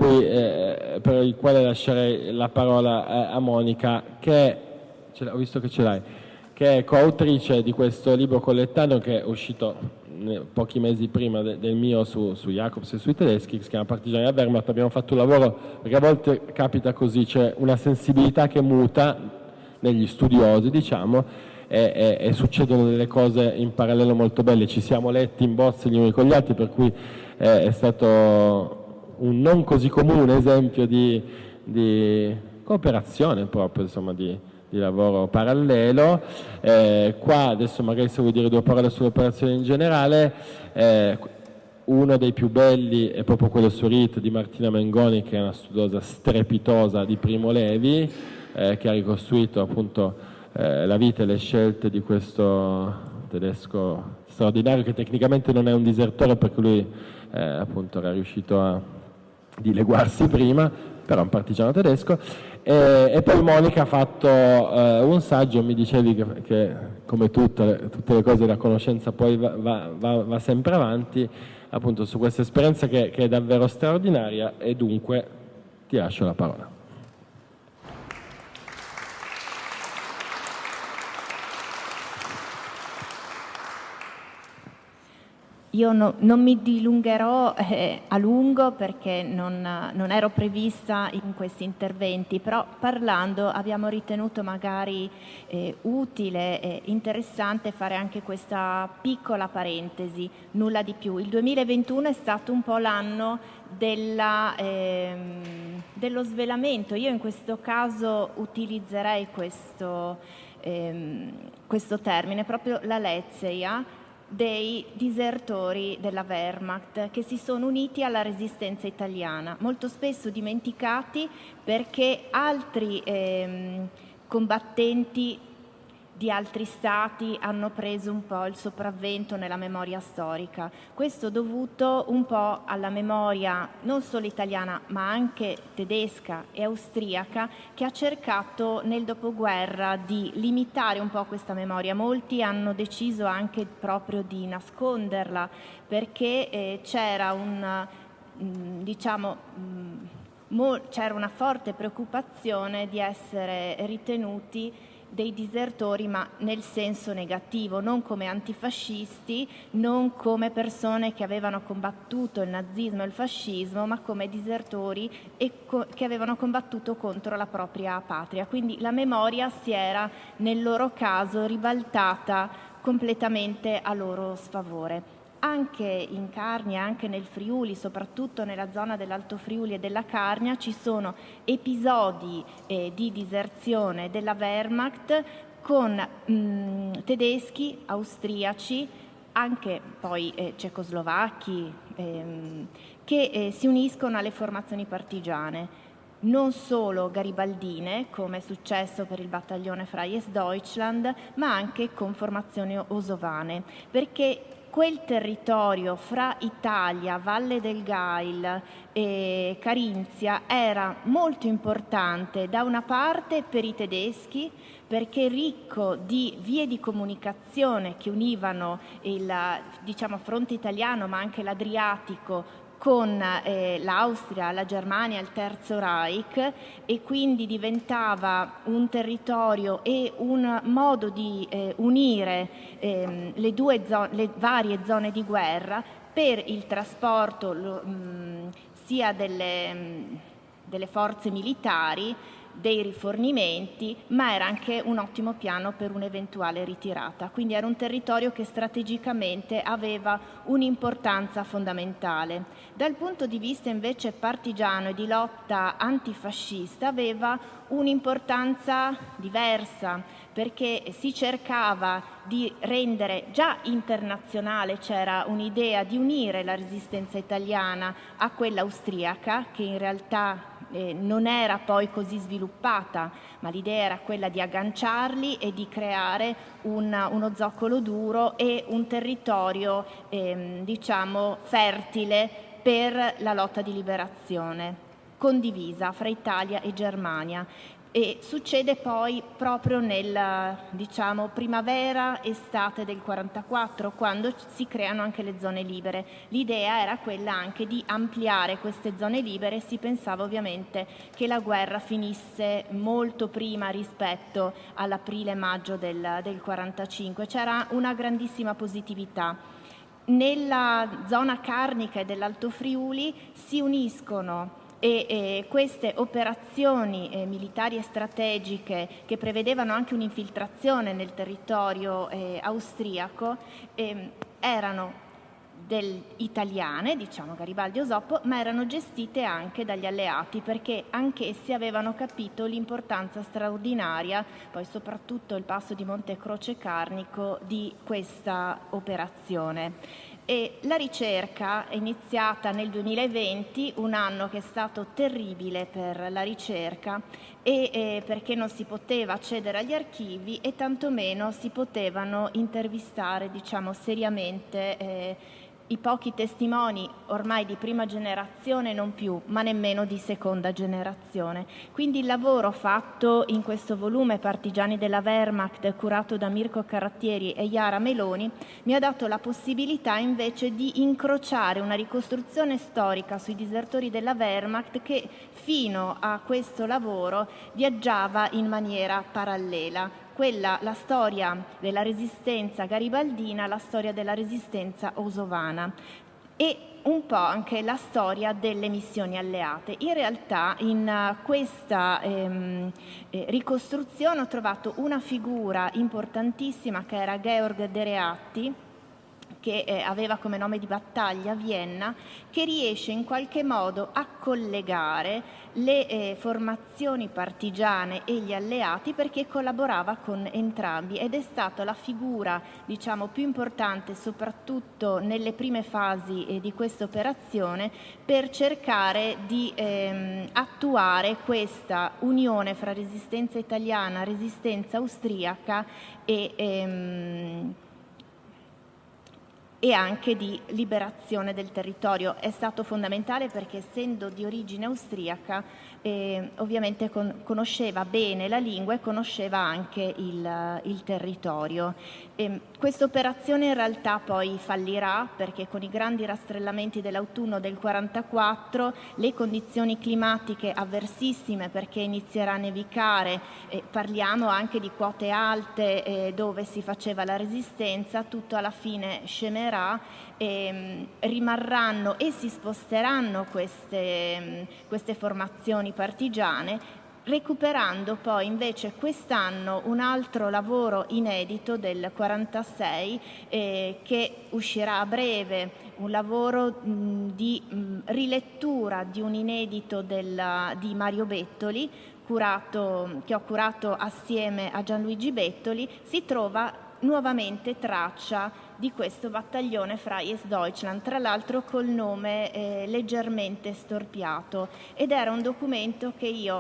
per il quale lascerei la parola a Monica, ho visto che ce l'hai, che è coautrice di questo libro collettaneo che è uscito pochi mesi prima del mio su Jacobs e sui tedeschi, che si chiama Partigiani della Wehrmacht. Abbiamo fatto un lavoro, perché a volte capita così, c'è una sensibilità che muta negli studiosi, diciamo, e succedono delle cose in parallelo molto belle. Ci siamo letti in bozze gli uni con gli altri, per cui è stato un non così comune esempio di cooperazione proprio, insomma, di lavoro parallelo. Qua adesso magari se vuoi dire due parole sull'operazione in generale, uno dei più belli è proprio quello su Ritt di Martina Mengoni, che è una studiosa strepitosa di Primo Levi, che ha ricostruito appunto la vita e le scelte di questo tedesco straordinario, che tecnicamente non è un disertore, perché lui appunto era riuscito a dileguarsi prima, però è un partigiano tedesco. E poi Monica ha fatto un saggio, mi dicevi che come tutte le cose la conoscenza poi va sempre avanti, appunto su questa esperienza che è davvero straordinaria, e dunque ti lascio la parola. Io non mi dilungherò a lungo, perché non ero prevista in questi interventi, però parlando abbiamo ritenuto magari utile e interessante fare anche questa piccola parentesi, nulla di più. Il 2021 è stato un po' l'anno dello svelamento. Io in questo caso utilizzerei questo termine, proprio la Letzeia, dei disertori della Wehrmacht che si sono uniti alla resistenza italiana, molto spesso dimenticati perché altri combattenti di altri stati hanno preso un po' il sopravvento nella memoria storica. Questo dovuto un po' alla memoria non solo italiana ma anche tedesca e austriaca, che ha cercato nel dopoguerra di limitare un po' questa memoria. Molti hanno deciso anche proprio di nasconderla, perché c'era c'era una forte preoccupazione di essere ritenuti dei disertori, ma nel senso negativo, non come antifascisti, non come persone che avevano combattuto il nazismo e il fascismo, ma come disertori che avevano combattuto contro la propria patria. Quindi la memoria si era nel loro caso ribaltata completamente a loro sfavore. Anche in Carnia, anche nel Friuli, soprattutto nella zona dell'Alto Friuli e della Carnia, ci sono episodi di diserzione della Wehrmacht con tedeschi, austriaci, anche poi cecoslovacchi, che si uniscono alle formazioni partigiane. Non solo garibaldine, come è successo per il battaglione Freies Deutschland, ma anche con formazioni osovane, perché quel territorio fra Italia, Valle del Gail e Carinzia era molto importante da una parte per i tedeschi, perché ricco di vie di comunicazione che univano il fronte italiano ma anche l'Adriatico con l'Austria, la Germania, il Terzo Reich, e quindi diventava un territorio e un modo di unire le varie zone di guerra per il trasporto sia delle forze militari, dei rifornimenti, ma era anche un ottimo piano per un'eventuale ritirata. Quindi era un territorio che strategicamente aveva un'importanza fondamentale. Dal punto di vista invece partigiano e di lotta antifascista aveva un'importanza diversa, perché si cercava di rendere già internazionale, c'era un'idea di unire la resistenza italiana a quella austriaca, che in realtà non era poi così sviluppata, ma l'idea era quella di agganciarli e di creare uno zoccolo duro e un territorio fertile per la lotta di liberazione condivisa fra Italia e Germania. E succede poi proprio nel primavera-estate del 44, quando si creano anche le zone libere. L'idea era quella anche di ampliare queste zone libere. Si pensava ovviamente che la guerra finisse molto prima rispetto all'aprile-maggio del 45. C'era una grandissima positività. Nella zona carnica e dell'Alto Friuli si uniscono e queste operazioni militari e strategiche, che prevedevano anche un'infiltrazione nel territorio austriaco, erano italiane, Garibaldi e Osoppo, ma erano gestite anche dagli alleati, perché anch'essi avevano capito l'importanza straordinaria, poi soprattutto il passo di Montecroce Carnico, di questa operazione. E la ricerca è iniziata nel 2020, un anno che è stato terribile per la ricerca, perché non si poteva accedere agli archivi e tantomeno si potevano intervistare, seriamente, i pochi testimoni ormai di prima generazione non più, ma nemmeno di seconda generazione. Quindi il lavoro fatto in questo volume Partigiani della Wehrmacht, curato da Mirko Carattieri e Iara Meloni, mi ha dato la possibilità invece di incrociare una ricostruzione storica sui disertori della Wehrmacht che fino a questo lavoro viaggiava in maniera parallela. La storia della resistenza garibaldina, la storia della resistenza osovana e un po' anche la storia delle missioni alleate. In realtà in questa ricostruzione ho trovato una figura importantissima che era Georg Dereatti, che aveva come nome di battaglia Vienna, che riesce in qualche modo a collegare le formazioni partigiane e gli alleati, perché collaborava con entrambi ed è stata la figura più importante, soprattutto nelle prime fasi di questa operazione, per cercare di attuare questa unione fra resistenza italiana, resistenza austriaca e anche di liberazione del territorio. È stato fondamentale perché, essendo di origine austriaca, ovviamente conosceva bene la lingua e conosceva anche il territorio. Questa operazione in realtà poi fallirà, perché con i grandi rastrellamenti dell'autunno del 44, le condizioni climatiche avversissime, perché inizierà a nevicare, parliamo anche di quote alte dove si faceva la resistenza, tutto alla fine scemerà. Rimarranno e si sposteranno queste formazioni partigiane, recuperando poi invece quest'anno un altro lavoro inedito del 46 che uscirà a breve, un lavoro di rilettura di un inedito di Mario Bettoli, che ho curato assieme a Gianluigi Bettoli. Si trova nuovamente traccia di questo battaglione Freies Deutschland, tra l'altro col nome leggermente storpiato, ed era un documento che io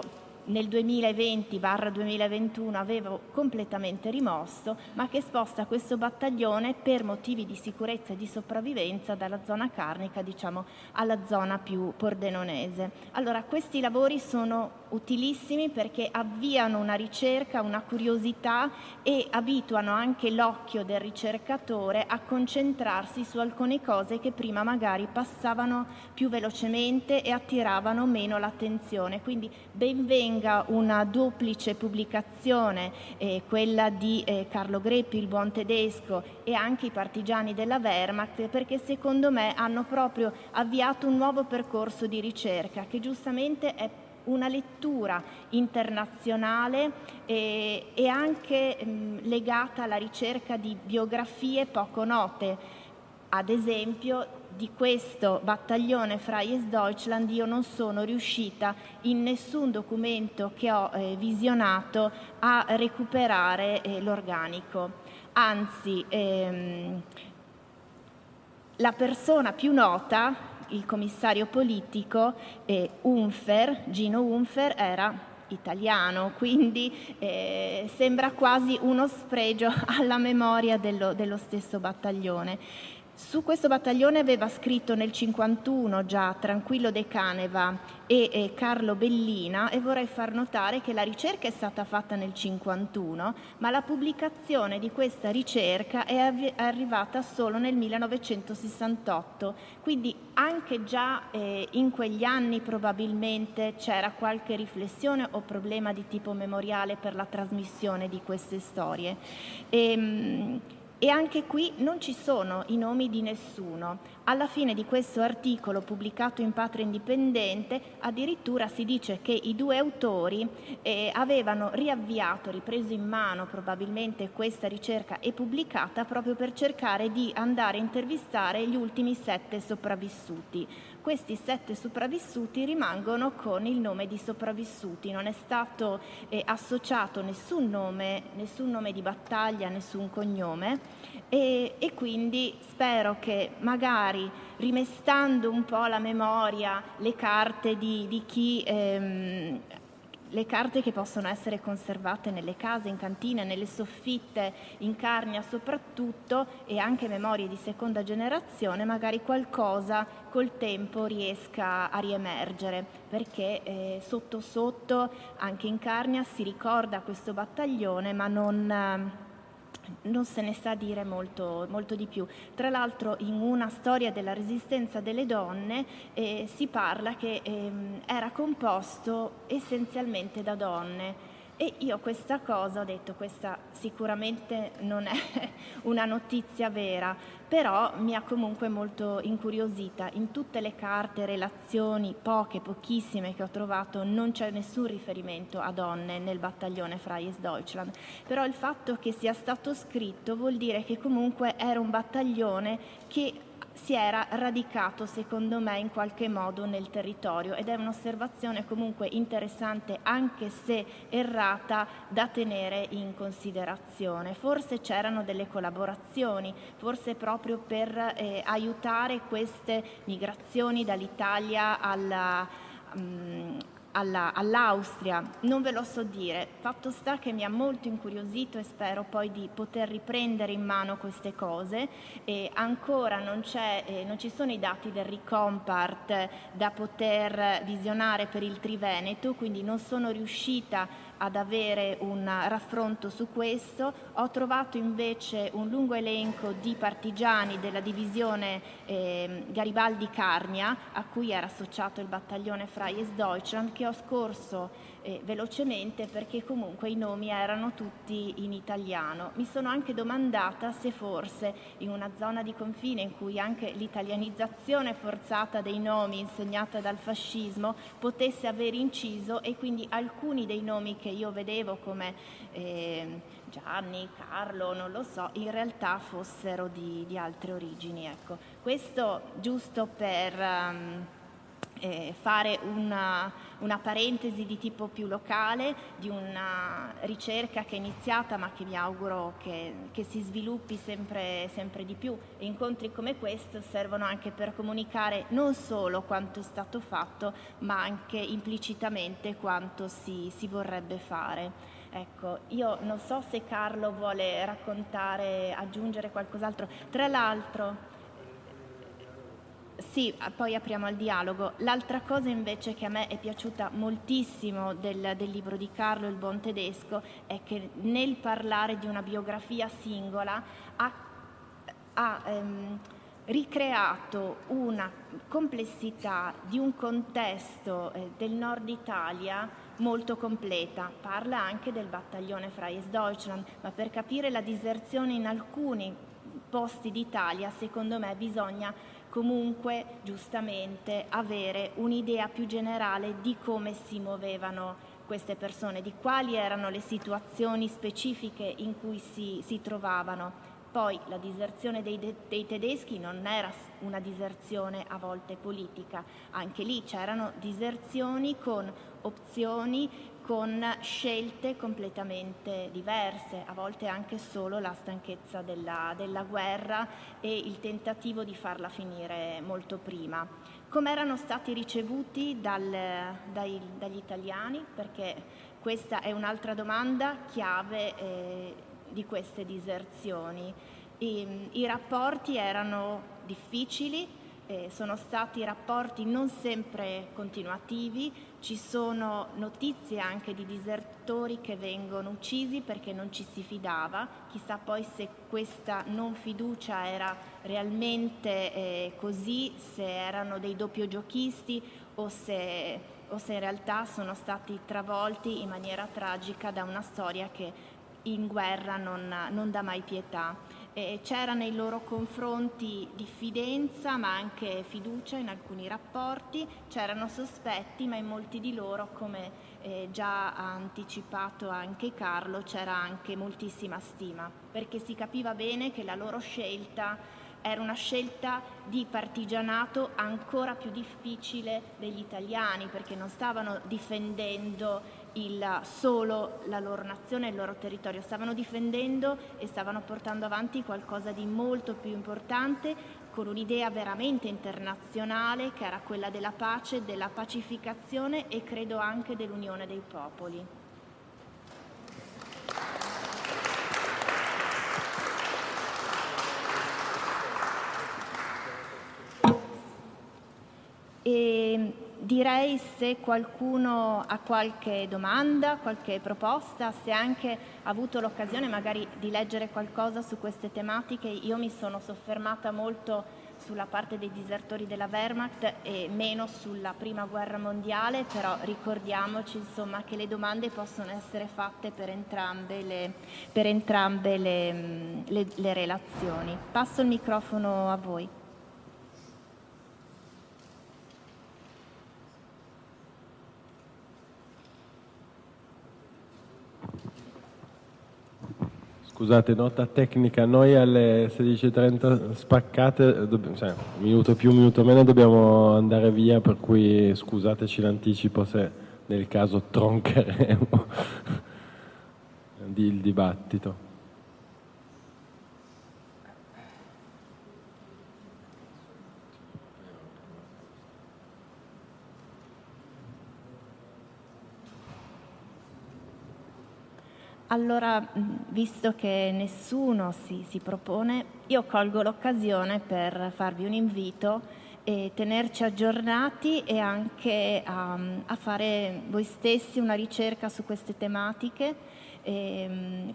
nel 2020-2021 avevo completamente rimosso, ma che sposta questo battaglione per motivi di sicurezza e di sopravvivenza dalla zona carnica, diciamo, alla zona più pordenonese. Allora, questi lavori sono utilissimi perché avviano una ricerca, una curiosità e abituano anche l'occhio del ricercatore a concentrarsi su alcune cose che prima magari passavano più velocemente e attiravano meno l'attenzione. Quindi ben venga una duplice pubblicazione, quella di Carlo Greppi, il buon tedesco, e anche i partigiani della Wehrmacht, perché secondo me hanno proprio avviato un nuovo percorso di ricerca che giustamente è una lettura internazionale e anche legata alla ricerca di biografie poco note. Ad esempio, di questo battaglione Freies Deutschland io non sono riuscita in nessun documento che ho visionato a recuperare l'organico. Anzi, la persona più nota, il commissario politico Gino Unfer, era italiano, quindi sembra quasi uno spregio alla memoria dello stesso battaglione. Su questo battaglione aveva scritto nel 1951 già Tranquillo De Caneva e Carlo Bellina, e vorrei far notare che la ricerca è stata fatta nel 1951, ma la pubblicazione di questa ricerca è arrivata solo nel 1968, quindi anche già in quegli anni probabilmente c'era qualche riflessione o problema di tipo memoriale per la trasmissione di queste storie. E anche qui non ci sono i nomi di nessuno. Alla fine di questo articolo pubblicato in Patria Indipendente addirittura si dice che i due autori avevano ripreso in mano probabilmente questa ricerca e pubblicata proprio per cercare di andare a intervistare gli ultimi 7 sopravvissuti. Questi 7 sopravvissuti rimangono con il nome di sopravvissuti, non è stato associato nessun nome di battaglia, nessun cognome, e quindi spero che magari, rimestando un po' la memoria, le carte di chi le carte che possono essere conservate nelle case, in cantine, nelle soffitte, in Carnia soprattutto, e anche memorie di seconda generazione, magari qualcosa col tempo riesca a riemergere, perché sotto sotto anche in Carnia si ricorda questo battaglione, ma non se ne sa dire molto di più. Tra l'altro in una storia della resistenza delle donne si parla che era composto essenzialmente da donne, e io questa cosa ho detto, questa sicuramente non è una notizia vera, però mi ha comunque molto incuriosita. In tutte le carte, relazioni, pochissime che ho trovato, non c'è nessun riferimento a donne nel battaglione Freies Deutschland, però il fatto che sia stato scritto vuol dire che comunque era un battaglione che si era radicato, secondo me, in qualche modo nel territorio, ed è un'osservazione comunque interessante, anche se errata, da tenere in considerazione. Forse c'erano delle collaborazioni, forse proprio per aiutare queste migrazioni dall'Italia all'Austria, non ve lo so dire. Fatto sta che mi ha molto incuriosito e spero poi di poter riprendere in mano queste cose. Ancora non ci sono i dati del Ricompart da poter visionare per il Triveneto, quindi non sono riuscita ad avere un raffronto su questo. Ho trovato invece un lungo elenco di partigiani della divisione Garibaldi Carnia, a cui era associato il battaglione Freies Deutschland, che ho scorso velocemente perché comunque i nomi erano tutti in italiano. Mi sono anche domandata se forse in una zona di confine in cui anche l'italianizzazione forzata dei nomi insegnata dal fascismo potesse aver inciso, e quindi alcuni dei nomi che io vedevo come Gianni, Carlo, non lo so, in realtà fossero di altre origini. Ecco, questo giusto per fare una parentesi di tipo più locale di una ricerca che è iniziata ma che mi auguro che si sviluppi sempre di più. E incontri come questo servono anche per comunicare non solo quanto è stato fatto, ma anche implicitamente quanto si vorrebbe fare. Ecco, io non so se Carlo vuole raccontare, aggiungere qualcos'altro. Tra l'altro, sì, poi apriamo al dialogo. L'altra cosa invece che a me è piaciuta moltissimo del libro di Carlo, Il buon tedesco, è che nel parlare di una biografia singola ha ricreato una complessità di un contesto del nord Italia molto completa. Parla anche del battaglione Freies Deutschland, ma per capire la diserzione in alcuni posti d'Italia, secondo me bisogna comunque giustamente avere un'idea più generale di come si muovevano queste persone, di quali erano le situazioni specifiche in cui si trovavano. Poi la diserzione dei tedeschi non era una diserzione a volte politica, anche lì c'erano diserzioni con opzioni, con scelte completamente diverse, a volte anche solo la stanchezza della guerra e il tentativo di farla finire molto prima. Come erano stati ricevuti dagli italiani? Perché questa è un'altra domanda chiave di queste diserzioni. I rapporti erano difficili, sono stati rapporti non sempre continuativi, ci sono notizie anche di disertori che vengono uccisi perché non ci si fidava, chissà poi se questa non fiducia era realmente così, se erano dei doppiogiochisti o se in realtà sono stati travolti in maniera tragica da una storia che in guerra non dà mai pietà. C'era nei loro confronti diffidenza ma anche fiducia in alcuni rapporti, c'erano sospetti ma in molti di loro, come già ha anticipato anche Carlo, c'era anche moltissima stima, perché si capiva bene che la loro scelta era una scelta di partigianato ancora più difficile degli italiani, perché non stavano difendendo solo la loro nazione e il loro territorio, stavano difendendo e stavano portando avanti qualcosa di molto più importante, con un'idea veramente internazionale che era quella della pace, della pacificazione e credo anche dell'unione dei popoli. E direi, se qualcuno ha qualche domanda, qualche proposta, se anche ha avuto l'occasione magari di leggere qualcosa su queste tematiche. Io mi sono soffermata molto sulla parte dei disertori della Wehrmacht e meno sulla prima guerra mondiale, però ricordiamoci insomma che le domande possono essere fatte per entrambe le relazioni. Passo il microfono a voi. Scusate, nota tecnica, noi alle 16:30 spaccate, cioè un minuto più, un minuto meno dobbiamo andare via, per cui scusateci l'anticipo se nel caso troncheremo il dibattito. Allora, visto che nessuno si propone, io colgo l'occasione per farvi un invito e tenerci aggiornati e anche a fare voi stessi una ricerca su queste tematiche,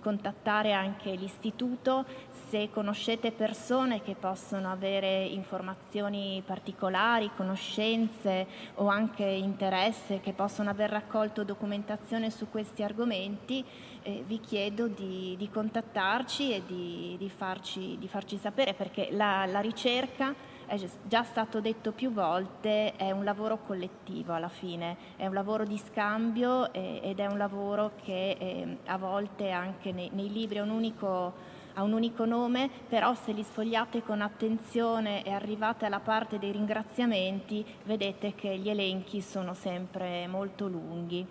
contattare anche l'istituto se conoscete persone che possono avere informazioni particolari, conoscenze o anche interesse, che possono aver raccolto documentazione su questi argomenti. Vi chiedo di contattarci e di farci sapere, perché la ricerca, è già stato detto più volte, è un lavoro collettivo alla fine, è un lavoro di scambio ed è un lavoro che a volte anche nei libri è un unico ha un unico nome, però se li sfogliate con attenzione e arrivate alla parte dei ringraziamenti, vedete che gli elenchi sono sempre molto lunghi.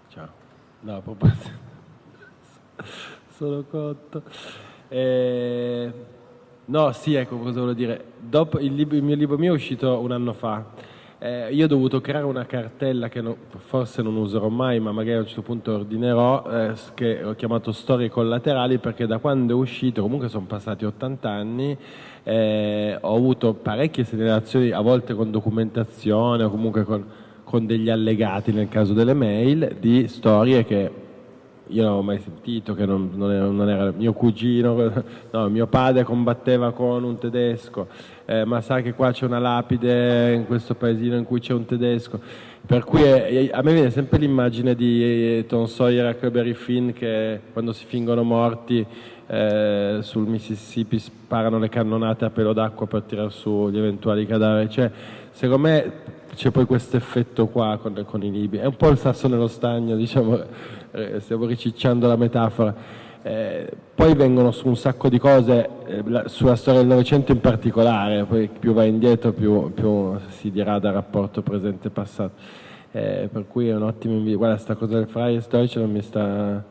Ciao. No, proprio sono cotto. No, sì, ecco cosa volevo dire. Dopo il mio libro è uscito un anno fa. Io ho dovuto creare una cartella che forse non userò mai, ma magari a un certo punto ordinerò, che ho chiamato Storie collaterali, perché da quando è uscito, comunque sono passati 80 anni, ho avuto parecchie segnalazioni, a volte con documentazione o comunque con degli allegati, nel caso delle mail, di storie che io non avevo mai sentito, che non era mio cugino, no, mio padre combatteva con un tedesco, ma sa che qua c'è una lapide in questo paesino in cui c'è un tedesco, per cui a me viene sempre l'immagine di Tom Sawyer e Huckleberry Finn, che quando si fingono morti sul Mississippi sparano le cannonate a pelo d'acqua per tirar su gli eventuali cadaveri. Cioè, secondo me c'è poi questo effetto qua con i libri, è un po' il sasso nello stagno, diciamo. Stiamo ricicciando la metafora. Poi vengono su un sacco di cose, sulla storia del Novecento in particolare, poi più va indietro più si dirà da rapporto presente-passato. Per cui è un ottimo invito. Guarda, sta cosa del Freies Deutschland mi sta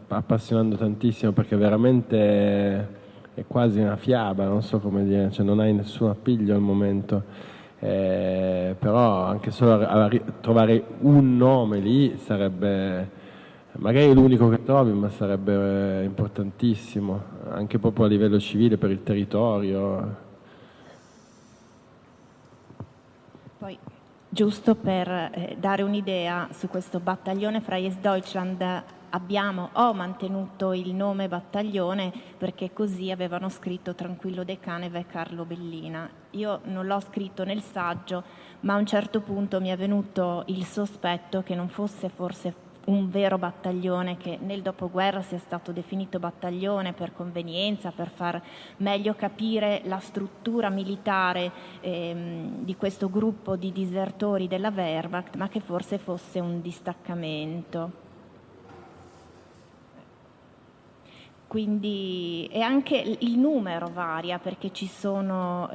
appassionando tantissimo, perché veramente è quasi una fiaba, non so come dire, cioè non hai nessun appiglio al momento. Però anche solo trovare un nome lì sarebbe magari l'unico che trovi, ma sarebbe importantissimo anche proprio a livello civile per il territorio. Poi, giusto per dare un'idea su questo battaglione Freies Deutschland, ho mantenuto il nome battaglione perché così avevano scritto Tranquillo De Caneva e Carlo Bellina. Io non l'ho scritto nel saggio, ma a un certo punto mi è venuto il sospetto che non fosse forse un vero battaglione, che nel dopoguerra sia stato definito battaglione per convenienza, per far meglio capire la struttura militare di questo gruppo di disertori della Wehrmacht, ma che forse fosse un distaccamento. Quindi, e anche il numero varia, perché ci sono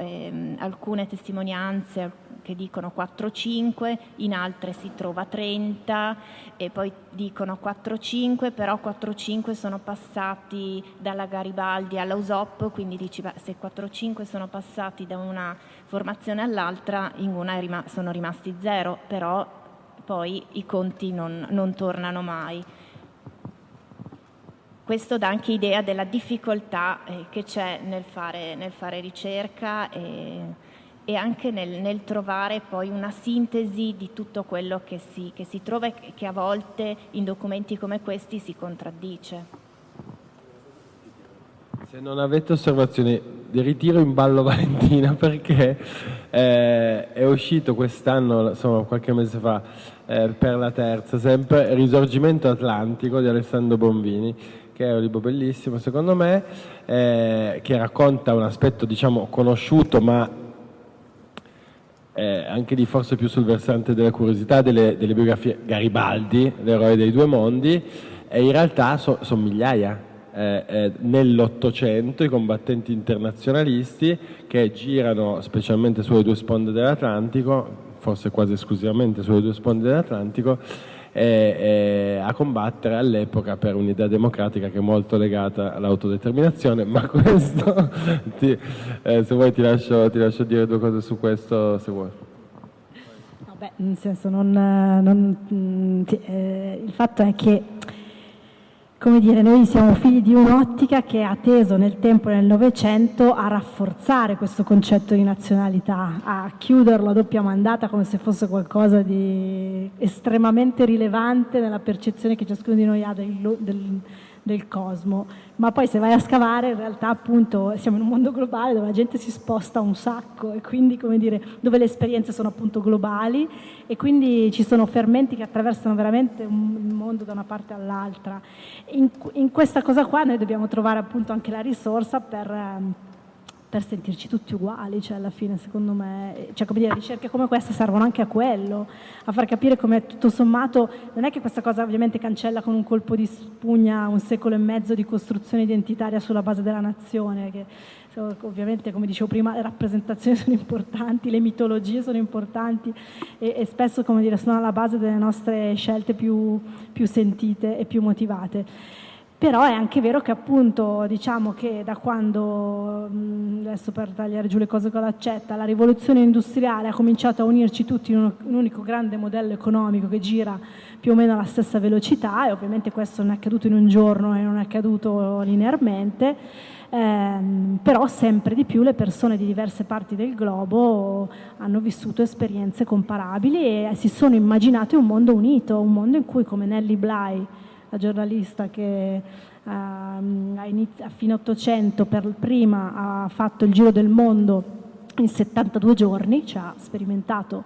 alcune testimonianze che dicono 4-5, in altre si trova 30 e poi dicono 4-5, però 4-5 sono passati dalla Garibaldi alla USOP, quindi dici se 4-5 sono passati da una formazione all'altra, in una sono rimasti 0, però poi i conti non tornano mai. Questo dà anche idea della difficoltà che c'è nel fare ricerca e anche nel trovare poi una sintesi di tutto quello che si trova e che a volte in documenti come questi si contraddice. Se non avete osservazioni, di ritiro in ballo Valentina, perché è uscito quest'anno, insomma qualche mese fa, per la terza, sempre Risorgimento Atlantico di Alessandro Bombini, che è un libro bellissimo secondo me, che racconta un aspetto diciamo conosciuto, ma anche lì forse più sul versante della curiosità, delle biografie. Garibaldi, l'eroe dei due mondi, e in realtà sono migliaia. Nell'Ottocento i combattenti internazionalisti che girano specialmente sulle due sponde dell'Atlantico, forse quasi esclusivamente sulle due sponde dell'Atlantico, a combattere all'epoca per un'idea democratica che è molto legata all'autodeterminazione, ma questo se vuoi ti lascio dire due cose su questo, se vuoi. Vabbè, nel senso il fatto è che, come dire, noi siamo figli di un'ottica che ha teso nel tempo e nel Novecento a rafforzare questo concetto di nazionalità, a chiuderlo a doppia mandata come se fosse qualcosa di estremamente rilevante nella percezione che ciascuno di noi ha del cosmo. Ma poi se vai a scavare, in realtà appunto siamo in un mondo globale dove la gente si sposta un sacco e quindi, come dire, dove le esperienze sono appunto globali e quindi ci sono fermenti che attraversano veramente il mondo da una parte all'altra. In questa cosa qua noi dobbiamo trovare appunto anche la risorsa per per sentirci tutti uguali, cioè alla fine secondo me, cioè come dire, ricerche come queste servono anche a quello, a far capire come tutto sommato, non è che questa cosa ovviamente cancella con un colpo di spugna 1 secolo e mezzo di costruzione identitaria sulla base della nazione, che ovviamente, come dicevo prima, le rappresentazioni sono importanti, le mitologie sono importanti e spesso, come dire, sono alla base delle nostre scelte più sentite e più motivate. Però è anche vero che appunto diciamo che da quando, adesso per tagliare giù le cose con l'accetta, la rivoluzione industriale ha cominciato a unirci tutti in un unico grande modello economico che gira più o meno alla stessa velocità, e ovviamente questo non è accaduto in un giorno e non è accaduto linearmente, però sempre di più le persone di diverse parti del globo hanno vissuto esperienze comparabili e si sono immaginate un mondo unito, un mondo in cui, come Nelly Bly, la giornalista che a fine 800 per prima ha fatto il giro del mondo in 72 giorni, cioè ha sperimentato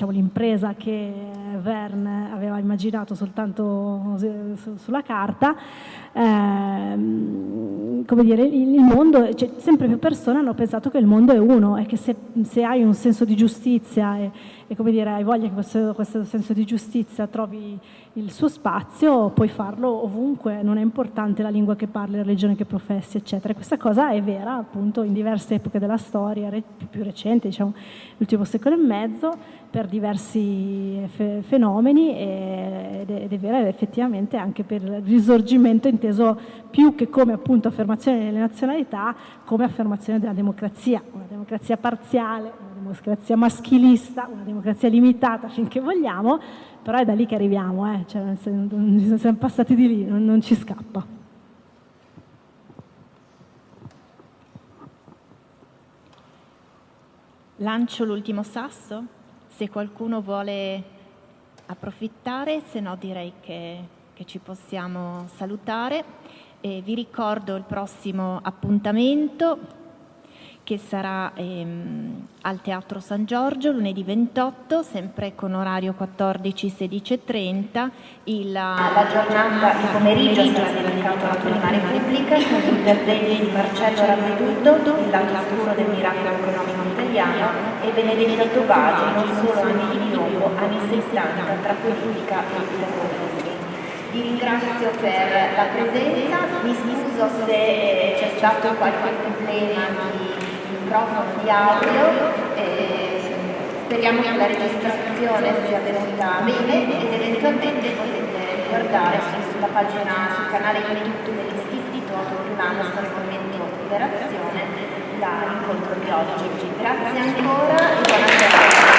l'impresa che Verne aveva immaginato soltanto sulla carta. Come dire, il mondo, cioè, sempre più persone hanno pensato che il mondo è uno e che se hai un senso di giustizia e come dire, hai voglia che questo senso di giustizia trovi il suo spazio, puoi farlo ovunque, non è importante la lingua che parli, la religione che professi, eccetera. E questa cosa è vera appunto in diverse epoche della storia, più recente, diciamo l'ultimo secolo e mezzo, per diversi fenomeni, ed è vera effettivamente anche per il risorgimento inteso più che come appunto affermazione delle nazionalità, come affermazione della democrazia, una democrazia parziale, una democrazia maschilista, una democrazia limitata finché vogliamo, però è da lì che arriviamo, cioè, siamo passati di lì, non ci scappa. Lancio l'ultimo sasso, se qualcuno vuole approfittare, se no direi che ci possiamo salutare. E vi ricordo il prossimo appuntamento che sarà al Teatro San Giorgio lunedì 28, sempre con orario 14-16:30. La giornata di pomeriggio sarà dedicata alla prima Repubblica con gli interventi di Marcello Ravveduto, il lato oscuro del miracolo economico italiano, e Benedetto Bagi, non solo anni dopo, anni 60, tra politica e terrorismo. Vi ringrazio per la presenza, mi scuso se c'è stato qualche problema di microfono, di audio, speriamo che la registrazione sia venuta bene ed eventualmente potete guardare sulla pagina, sul canale YouTube dell'Istituto Urlano Storia Movimento Liberazione l'incontro di oggi. Grazie ancora e buona serata.